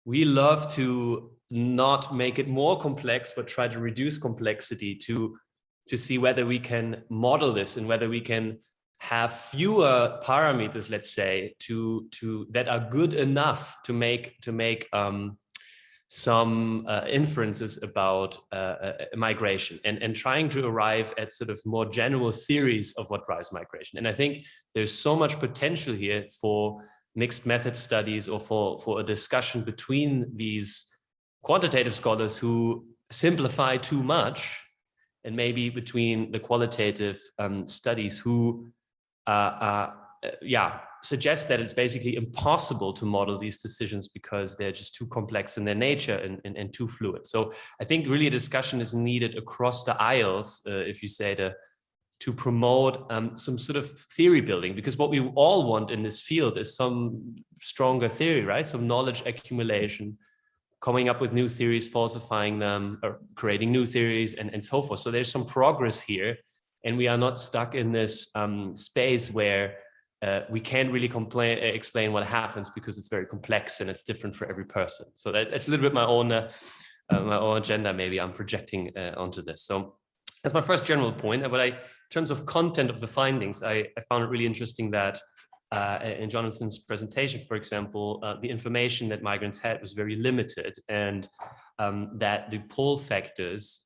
[SPEAKER 2] we love to not make it more complex, but try to reduce complexity to see whether we can model this and whether we can have fewer parameters, let's say, that are good enough to make some inferences about migration and trying to arrive at sort of more general theories of what drives migration. And I think there's so much potential here for mixed method studies or for a discussion between these quantitative scholars who simplify too much, and maybe between the qualitative studies who suggest that it's basically impossible to model these decisions because they're just too complex in their nature and too fluid. So I think really a discussion is needed across the aisles, if you say, to promote some sort of theory building, because what we all want in this field is some stronger theory, right? Some knowledge accumulation, coming up with new theories, falsifying them, or creating new theories and so forth. So there's some progress here, and we are not stuck in this space where we can't really explain what happens because it's very complex and it's different for every person. So that's a little bit my own agenda maybe I'm projecting onto this. So that's my first general point. But in terms of content of the findings, I found it really interesting that in Jonathan's presentation, for example, the information that migrants had was very limited, and that the pull factors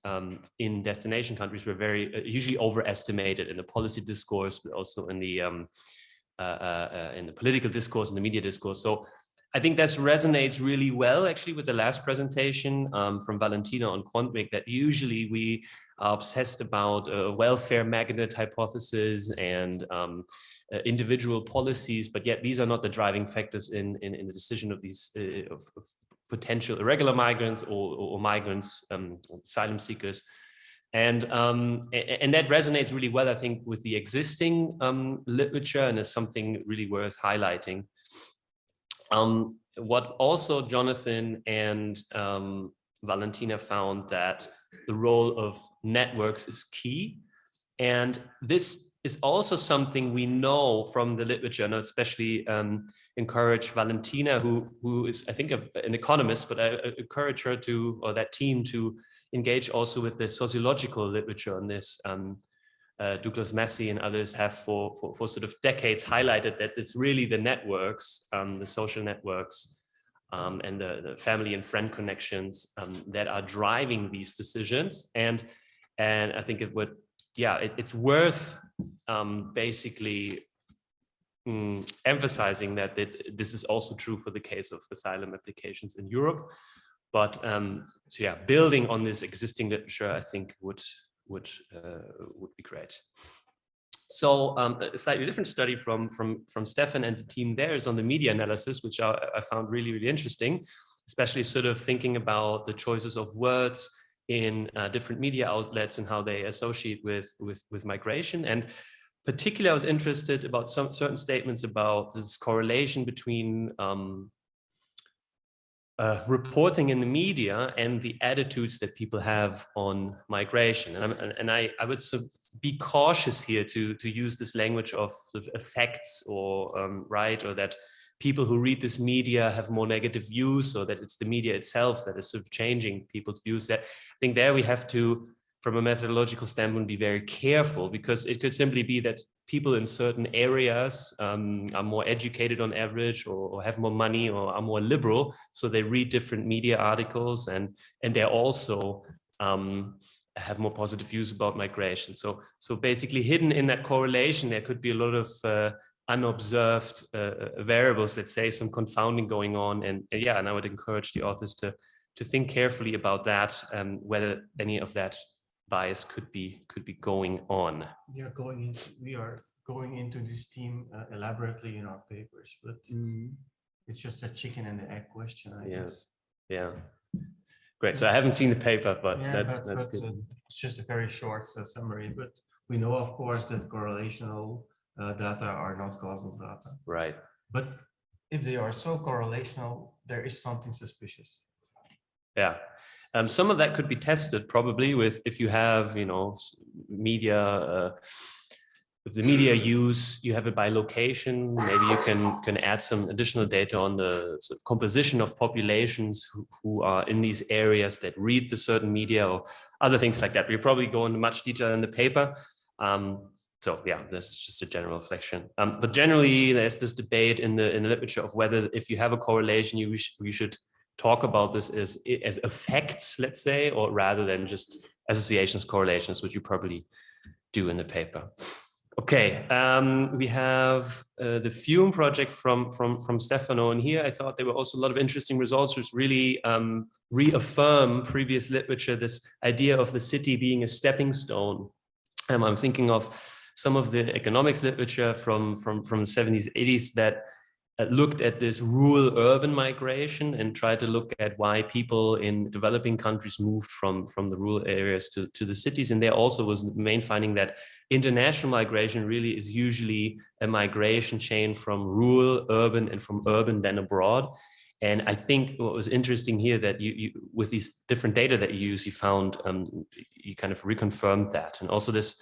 [SPEAKER 2] in destination countries were very usually overestimated in the policy discourse, but also in the political discourse and the media discourse. So I think this resonates really well actually with the last presentation from Valentina on QuantMig, that usually we are obsessed about welfare magnet hypothesis and individual policies, but yet these are not the driving factors in the decision of these of potential irregular migrants or migrants, asylum seekers. And that resonates really well, I think, with the existing literature, and is something really worth highlighting. What also Jonathan and Valentina found that the role of networks is key. And this is also something we know from the literature, and I especially encourage Valentina, who is, I think, an economist, but I encourage her or that team to engage also with the sociological literature on this. Douglas Massey and others have for sort of decades highlighted that it's really the networks, the social networks, and the family and friend connections that are driving these decisions. And I think it would, it's worth basically emphasizing that this is also true for the case of asylum applications in Europe. But building on this existing literature, I think would be great. So a slightly different study from Stefan and the team there is on the media analysis, which I found really, really interesting, especially sort of thinking about the choices of words in different media outlets and how they associate with migration. And particularly I was interested about some certain statements about this correlation between reporting in the media and the attitudes that people have on migration. And I would sort of be cautious here to use this language of sort of effects or or that people who read this media have more negative views, or that it's the media itself that is sort of changing people's views. That I think there we have to, from a methodological standpoint, be very careful, because it could simply be that people in certain areas are more educated on average, or have more money, or are more liberal, so they read different media articles, and they're also have more positive views about migration. So basically hidden in that correlation, there could be a lot of unobserved variables, let's say, some confounding going on. And and I would encourage the authors to think carefully about that, whether any of that bias could be going on.
[SPEAKER 5] We are going into this theme elaborately in our papers, but it's just a chicken and the egg question, I guess.
[SPEAKER 2] Yeah. Great. So I haven't seen the paper, but that's good.
[SPEAKER 5] It's just a very short summary, but we know, of course, that correlational data are not causal data.
[SPEAKER 2] Right.
[SPEAKER 5] But if they are so correlational, there is something suspicious.
[SPEAKER 2] Yeah. Some of that could be tested probably with, if you have, you know, media, with the media use, you have it by location, maybe you can add some additional data on the sort of composition of populations who are in these areas that read the certain media or other things like that. We probably go into much detail in the paper. So yeah, this is just a general reflection. But generally, there's this debate in the literature of whether, if you have a correlation, you should talk about this as effects, let's say, or rather than just associations, correlations, which you probably do in the paper. Okay, we have the FUME project from Stefano, and here I thought there were also a lot of interesting results, which really reaffirm previous literature, this idea of the city being a stepping stone. I'm thinking of some of the economics literature from 70s, 80s that looked at this rural-urban migration and tried to look at why people in developing countries moved from the rural areas to the cities. And there also was the main finding that international migration really is usually a migration chain from rural, urban, and from urban then abroad. And I think what was interesting here that you with these different data that you use, you found, you kind of reconfirmed that. And also this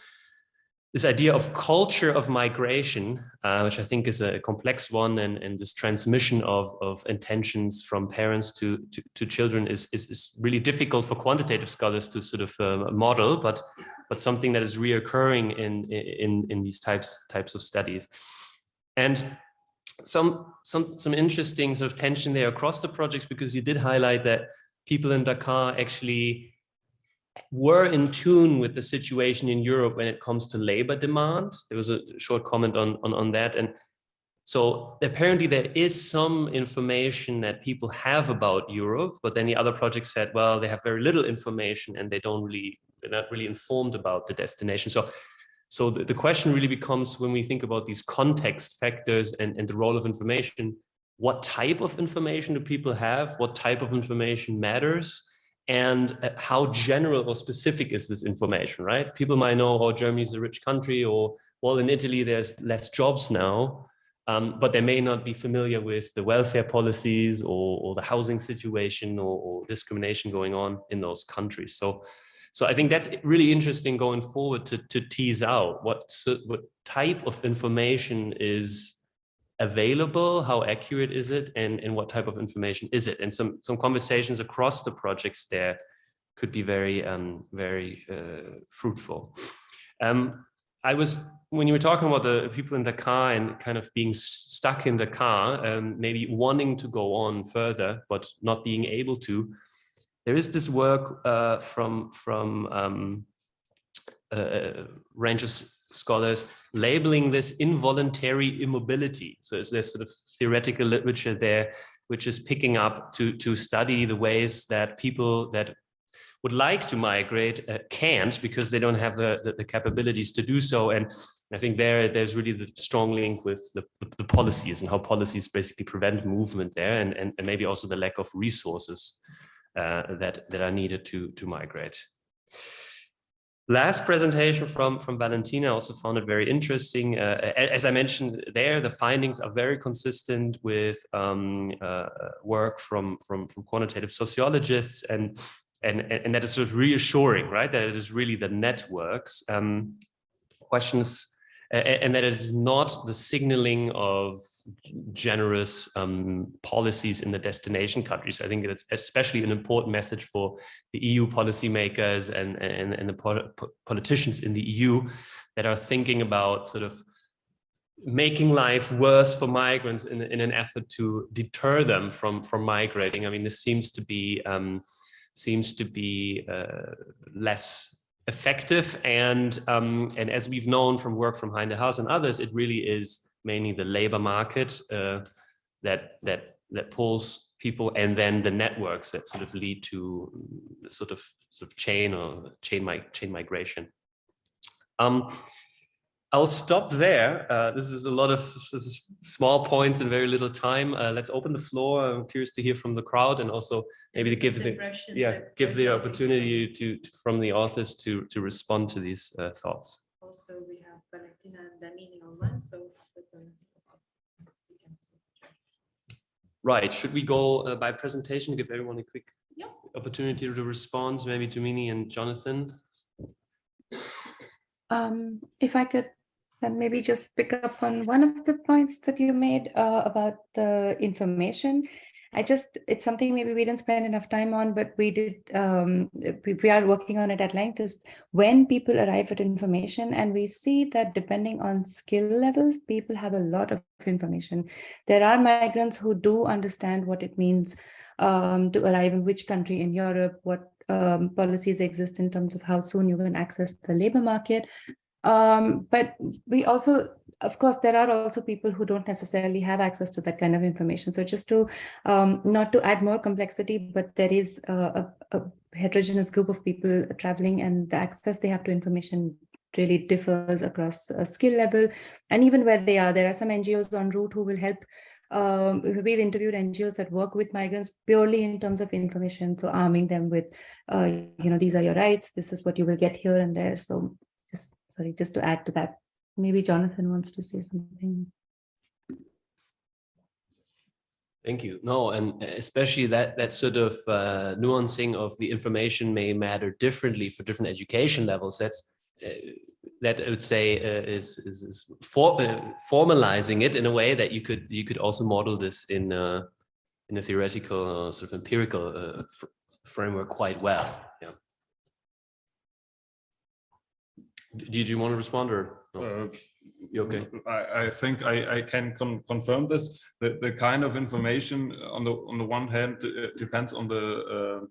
[SPEAKER 2] idea of culture of migration, which I think is a complex one, and this transmission of intentions from parents to children is really difficult for quantitative scholars to sort of model, but something that is reoccurring in these types of studies. And some interesting sort of tension there across the projects, because you did highlight that people in Dakar actually were in tune with the situation in Europe when it comes to labor demand. There was a short comment on that. And so apparently there is some information that people have about Europe, but then the other projects said, well, they have very little information and they're not really informed about the destination. So the question really becomes, when we think about these context factors and the role of information, what type of information do people have? What type of information matters? And how general or specific is this information, right? People might know, oh, Germany is a rich country, or, well, in Italy, there's less jobs now, but they may not be familiar with the welfare policies or the housing situation or discrimination going on in those countries. So I think that's really interesting going forward to tease out what type of information is available, how accurate is it, and what type of information is it? And some conversations across the projects there could be very fruitful. When you were talking about the people in Dakar and kind of being stuck in Dakar, maybe wanting to go on further but not being able to, there is this work from a range of scholars labeling this involuntary immobility. So there's sort of theoretical literature there, which is picking up to study the ways that people that would like to migrate can't, because they don't have the capabilities to do so. And I think there's really the strong link with the policies and how policies basically prevent movement there, and maybe also the lack of resources that are needed to migrate. Last presentation from Valentina, I also found it very interesting. As I mentioned there, the findings are very consistent with work from quantitative sociologists, and that is sort of reassuring, right? That it is really the networks questions, and that it is not the signaling of generous policies in the destination countries. I think it's especially an important message for the EU policymakers and the politicians in the EU that are thinking about sort of making life worse for migrants in an effort to deter them from migrating. I mean, this seems to be less effective, and as we've known from work from Heinde Haas and others, it really is mainly the labor market that pulls people, and then the networks that sort of lead to sort of chain migration. I'll stop there. This is a lot of small points in very little time. Let's open the floor. I'm curious to hear from the crowd, and also maybe to give the opportunity from the authors to respond to these thoughts.
[SPEAKER 1] Also, we have Valentina and Damini online, so we can also.
[SPEAKER 2] Right, should we go by presentation, give everyone a quick
[SPEAKER 1] Yeah.
[SPEAKER 2] opportunity to respond, maybe to Mini and Jonathan?
[SPEAKER 3] If I could then maybe just pick up on one of the points that you made about the information. It's something maybe we didn't spend enough time on, but we did, we are working on it at length, is when people arrive at information, and we see that depending on skill levels, people have a lot of information. There are migrants who do understand what it means to arrive in which country in Europe, what policies exist in terms of how soon you can access the labor market. But we also, of course, there are also people who don't necessarily have access to that kind of information. So just to, not to add more complexity, but there is a heterogeneous group of people traveling, and the access they have to information really differs across a skill level. And even where they are, there are some NGOs en route who will help. We've interviewed NGOs that work with migrants purely in terms of information. So arming them with, these are your rights, this is what you will get here and there. So just to add to that, maybe Jonathan wants to say something.
[SPEAKER 2] Thank you. No, and especially that sort of nuancing of the information may matter differently for different education levels. That I would say is formalizing it in a way that you could also model this in a theoretical sort of empirical framework quite well. Yeah. Did you want to respond, or no? You okay?
[SPEAKER 4] I think I can confirm this. The kind of information on the one hand depends on the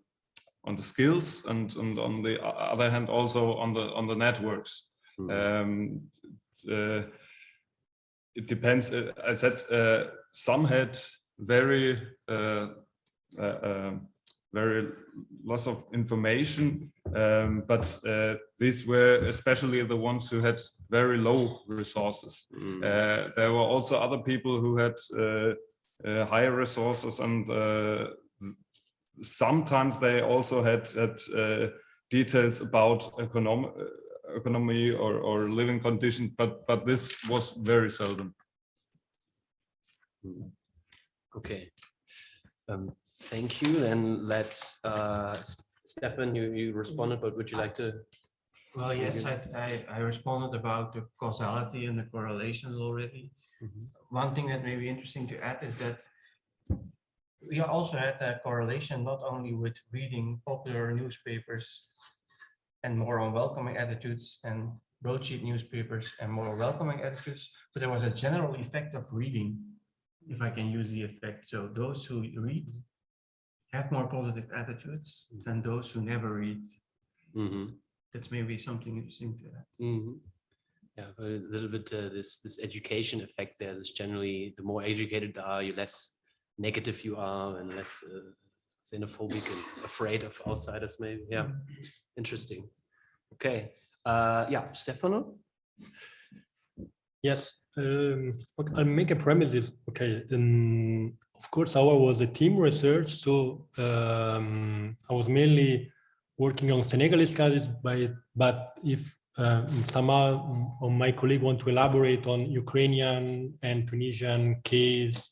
[SPEAKER 4] skills, and on the other hand also on the networks. It depends. I said some had very lots of information, but these were especially the ones who had very low resources. There were also other people who had higher resources, and sometimes they also had details about economy or living conditions, but this was very seldom.
[SPEAKER 2] Okay. Thank you. Then let's, Stefan, you responded, but would you like to?
[SPEAKER 5] Well, yes, I responded about the causality and the correlations already. One thing that may be interesting to add is that we also had a correlation not only with reading popular newspapers and more unwelcoming attitudes, and broadsheet newspapers and more welcoming attitudes, but there was a general effect of reading, if I can use the effect. So those who read have more positive attitudes than those who never read. That's maybe something interesting to add.
[SPEAKER 2] Yeah, a little bit this education effect there. This generally, the more educated you are, less negative you are, and less xenophobic and afraid of outsiders. Maybe, yeah. Interesting. Okay. Yeah, Stefano.
[SPEAKER 6] Yes. Okay, I'll make a premise. Okay. Of course, our was a team research, so I was mainly working on Senegalese cases, but if somehow my colleague want to elaborate on Ukrainian and Tunisian case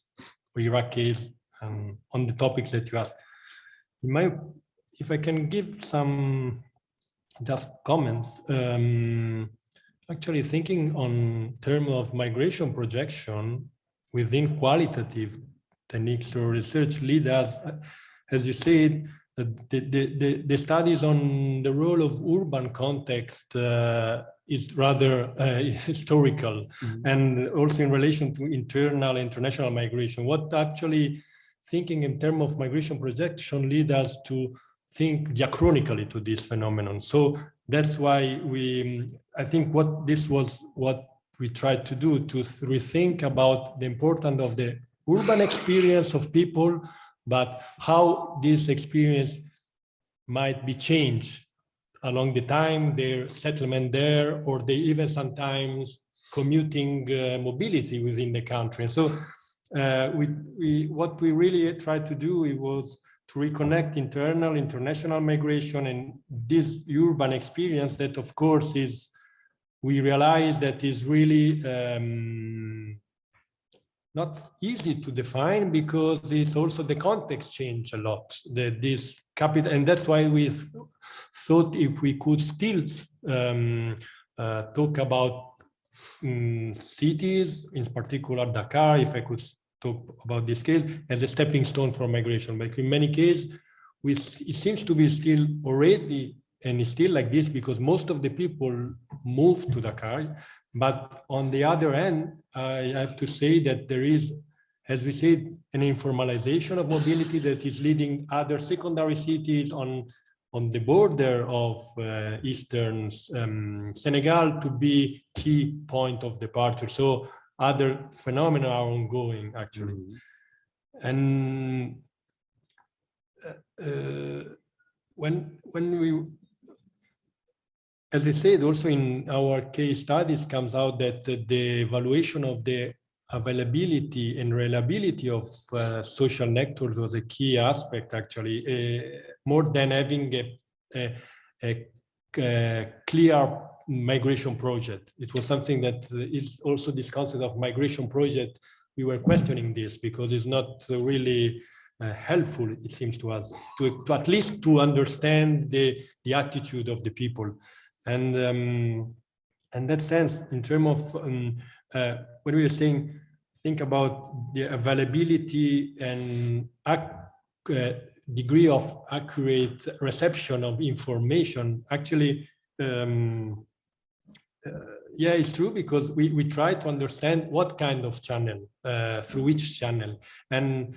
[SPEAKER 6] or Iraq case on the topics that you asked, if I can give some just comments, actually thinking on terms of migration projection within qualitative techniques or research lead us, as you said, the studies on the role of urban context is rather historical, and also in relation to internal and international migration. What actually thinking in terms of migration projection lead us to think diachronically to this phenomenon. So that's why I think what we tried to do, to rethink about the importance of the urban experience of people, but how this experience might be changed along the time, their settlement there, or they even sometimes commuting mobility within the country. So what we really tried to do, it was to reconnect international migration and this urban experience that, of course, we realize that is really not easy to define because it's also the context change a lot. This capital, and that's why we thought if we could still talk about cities, in particular Dakar, if I could talk about this case as a stepping stone for migration. But in many cases, it seems to be still already, and it's still like this because most of the people move to Dakar. But on the other hand, I have to say that there is, as we said, an informalization of mobility that is leading other secondary cities on the border of eastern Senegal to be key point of departure. So other phenomena are ongoing, actually. And when we, as I said, also in our case studies comes out that the evaluation of the availability and reliability of social networks was a key aspect, actually, more than having a clear migration project. It was something that is also this concept of migration project. We were questioning this because it's not really helpful, it seems to us, to at least to understand the attitude of the people. And in that sense, in terms of when we were saying, think about the availability and degree of accurate reception of information, actually, yeah, it's true, because we try to understand what kind of channel, through which channel, and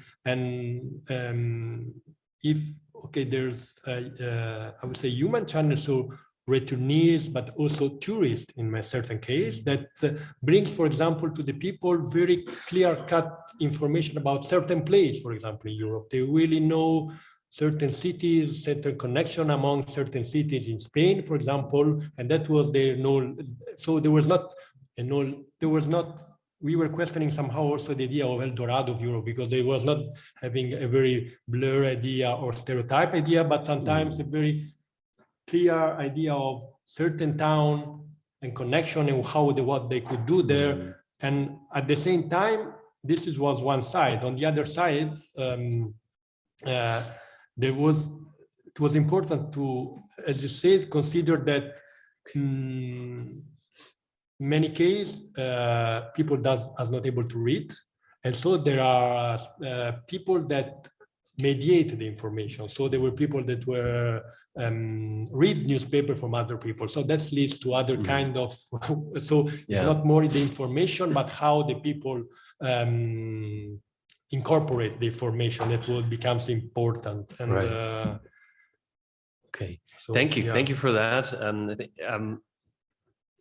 [SPEAKER 6] if, okay, there's I would say human channel, so returnees, but also tourists in a certain case, that brings, for example, to the people very clear-cut information about certain place, for example, in Europe. They really know certain cities, certain connection among certain cities in Spain, for example, and that was their no. So there was not, we were questioning somehow also the idea of El Dorado of Europe, because they was not having a very blurred idea or stereotype idea, but sometimes a very clear idea of certain town and connection and what they could do there. And at the same time, this was one side. On the other side, it was important to, as you said, consider that in many cases people are not able to read, and so there are people that mediate the information. So there were people that were read newspaper from other people. So that leads to other kind of, so it's not more the information, but how the people incorporate the information that will becomes important. And
[SPEAKER 2] okay,
[SPEAKER 6] so,
[SPEAKER 2] thank you.
[SPEAKER 6] yeah.
[SPEAKER 2] Thank you for that. I think,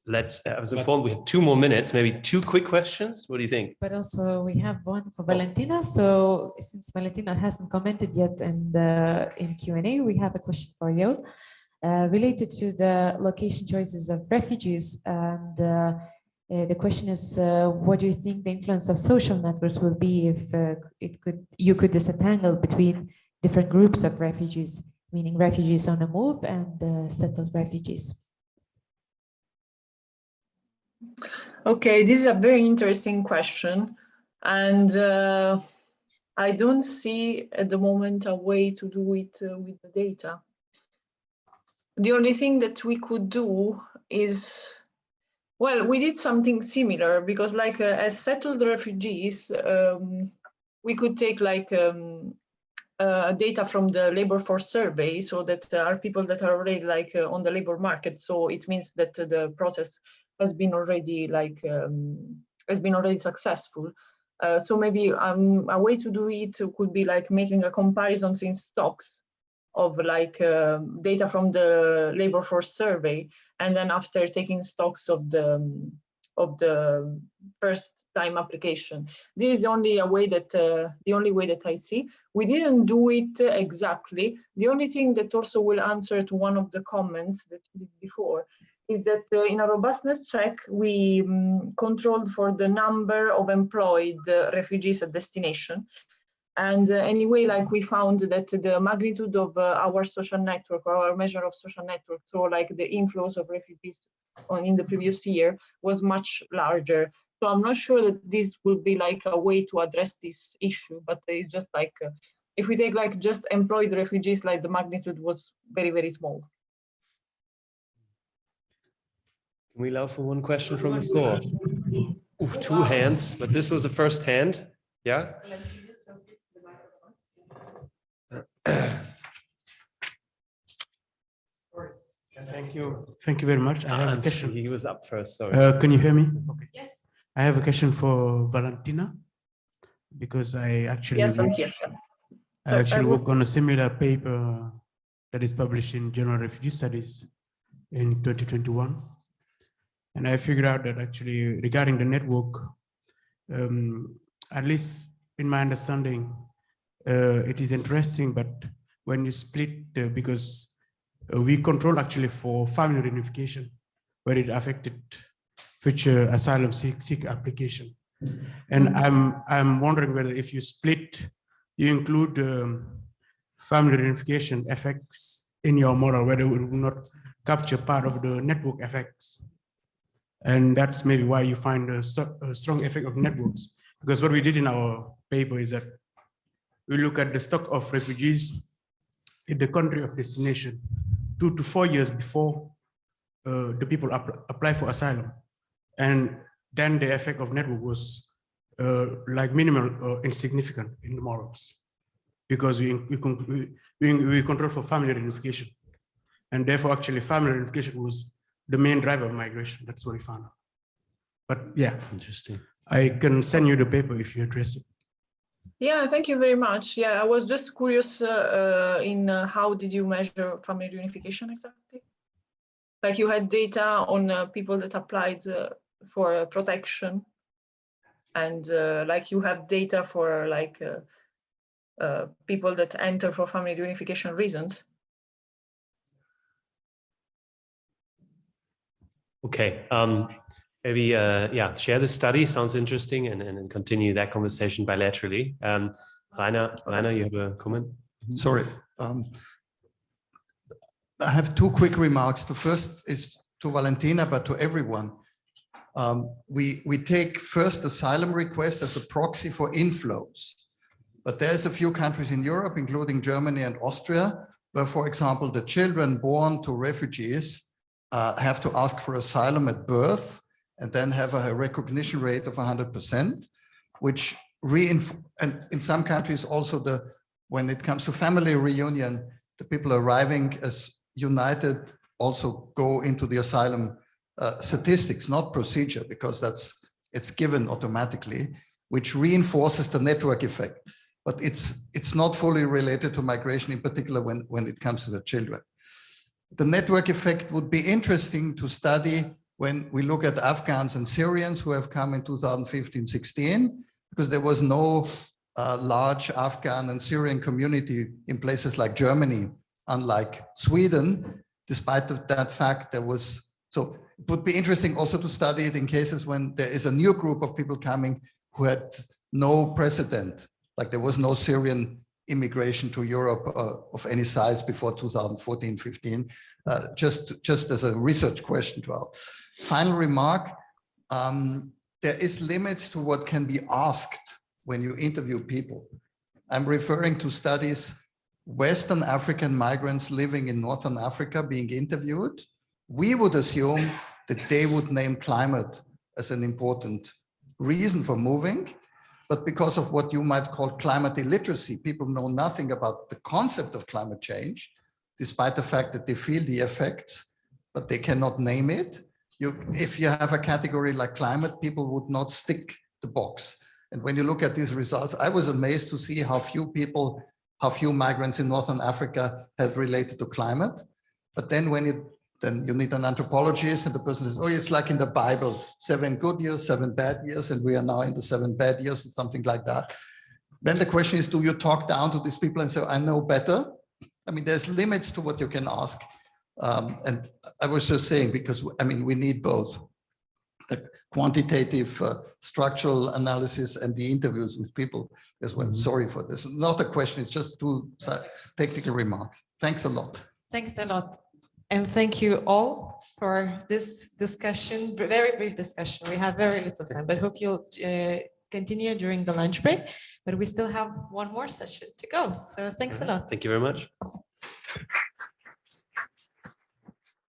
[SPEAKER 2] let's, I was informed we have 2 more minutes, maybe 2 quick questions. What do you think?
[SPEAKER 1] But also we have one for Valentina. So since Valentina hasn't commented yet in Q&A, we have a question for you related to the location choices of refugees. And the question is, what do you think the influence of social networks will be if you could disentangle between different groups of refugees, meaning refugees on the move and settled refugees?
[SPEAKER 7] Okay, this is a very interesting question, and I don't see at the moment a way to do it with the data. The only thing that we could do is, well, we did something similar, because like as settled refugees, we could take like data from the labor force survey, so that there are people that are already like on the labor market. So it means that the process has been already like successful. So maybe a way to do it could be like making a comparison in stocks of like data from the labor force survey, and then after taking stocks of the first time application. This is only a way that the only way that I see. We didn't do it exactly. The only thing that also will answer to one of the comments that we did before is that in a robustness check, we controlled for the number of employed refugees at destination. And anyway, like we found that the magnitude of our social network, or our measure of social network, so like the inflows of refugees in the previous year, was much larger So I'm not sure that this will be like a way to address this issue, but it's just like, if we take like just employed refugees, like the magnitude was very, very small.
[SPEAKER 2] Can we allow for one question from the floor? Ooh, two hands, but this was the first hand. Yeah.
[SPEAKER 8] Thank you. Thank you very much. I have a question.
[SPEAKER 2] He was up first, sorry.
[SPEAKER 8] Can you hear me? Okay.
[SPEAKER 1] Yes.
[SPEAKER 8] I have a question for Valentina because I actually
[SPEAKER 7] Yes, I'm here.
[SPEAKER 8] work on a similar paper that is published in Journal of Refugee Studies in 2021. And I figured out that actually regarding the network, at least in my understanding, it is interesting, but when you split, because we control actually for family reunification, where it affected future asylum seek application. And I'm wondering whether if you split, you include family reunification effects in your model, whether it will not capture part of the network effects. And that's maybe why you find a strong effect of networks. Because what we did in our paper is that we look at the stock of refugees in the country of destination 2 to 4 years before the people apply for asylum. And then the effect of network was like minimal or insignificant in the models, because we control for family reunification. And therefore actually family reunification was the main driver of migration. That's what we found out. But yeah,
[SPEAKER 2] Interesting.
[SPEAKER 8] I can send you the paper if you're interested.
[SPEAKER 7] Yeah, thank you very much. Yeah, I was just curious in how did you measure family reunification exactly? Like you had data on people that applied for protection, and like you have data for like people that enter for family reunification reasons.
[SPEAKER 2] Okay. Maybe yeah, share the study, sounds interesting, and continue that conversation bilaterally. Rainer, you have a comment?
[SPEAKER 9] Sorry. I have two quick remarks. The first is to Valentina, but to everyone. We take first asylum requests as a proxy for inflows. But there's a few countries in Europe, including Germany and Austria, where, for example, the children born to refugees have to ask for asylum at birth and then have a recognition rate of 100%, which and in some countries also when it comes to family reunion, the people arriving as united also go into the asylum statistics, not procedure, because it's given automatically, which reinforces the network effect. But it's not fully related to migration, in particular when it comes to the children. The network effect would be interesting to study when we look at Afghans and Syrians who have come in 2015-16, because there was no large Afghan and Syrian community in places like Germany, unlike Sweden. Despite that fact, there was, so it would be interesting also to study it in cases when there is a new group of people coming who had no precedent, like there was no Syrian immigration to Europe of any size before 2014-15, just as a research question to our final remark. There is limits to what can be asked when you interview people. I'm referring to studies, Western African migrants living in Northern Africa being interviewed. We would assume that they would name climate as an important reason for moving. But because of what you might call climate illiteracy, people know nothing about the concept of climate change, despite the fact that they feel the effects, but they cannot name it. If you have a category like climate, people would not stick the box. And when you look at these results, I was amazed to see how few migrants in Northern Africa have related to climate. But then then you need an anthropologist, and the person says, oh, it's like in the Bible, 7 good years, 7 bad years, and we are now in the 7 bad years, or something like that. Then the question is, do you talk down to these people and say, I know better? I mean, there's limits to what you can ask. And I was just saying, because I mean, we need both the quantitative structural analysis and the interviews with people as well. Sorry for this. Not a question, it's just 2 technical remarks. Thanks a lot.
[SPEAKER 1] Thanks a lot. And thank you all for this discussion, very brief discussion. We have very little time, but hope you'll continue during the lunch break. But we still have one more session to go. So thanks a lot.
[SPEAKER 2] Thank you very much.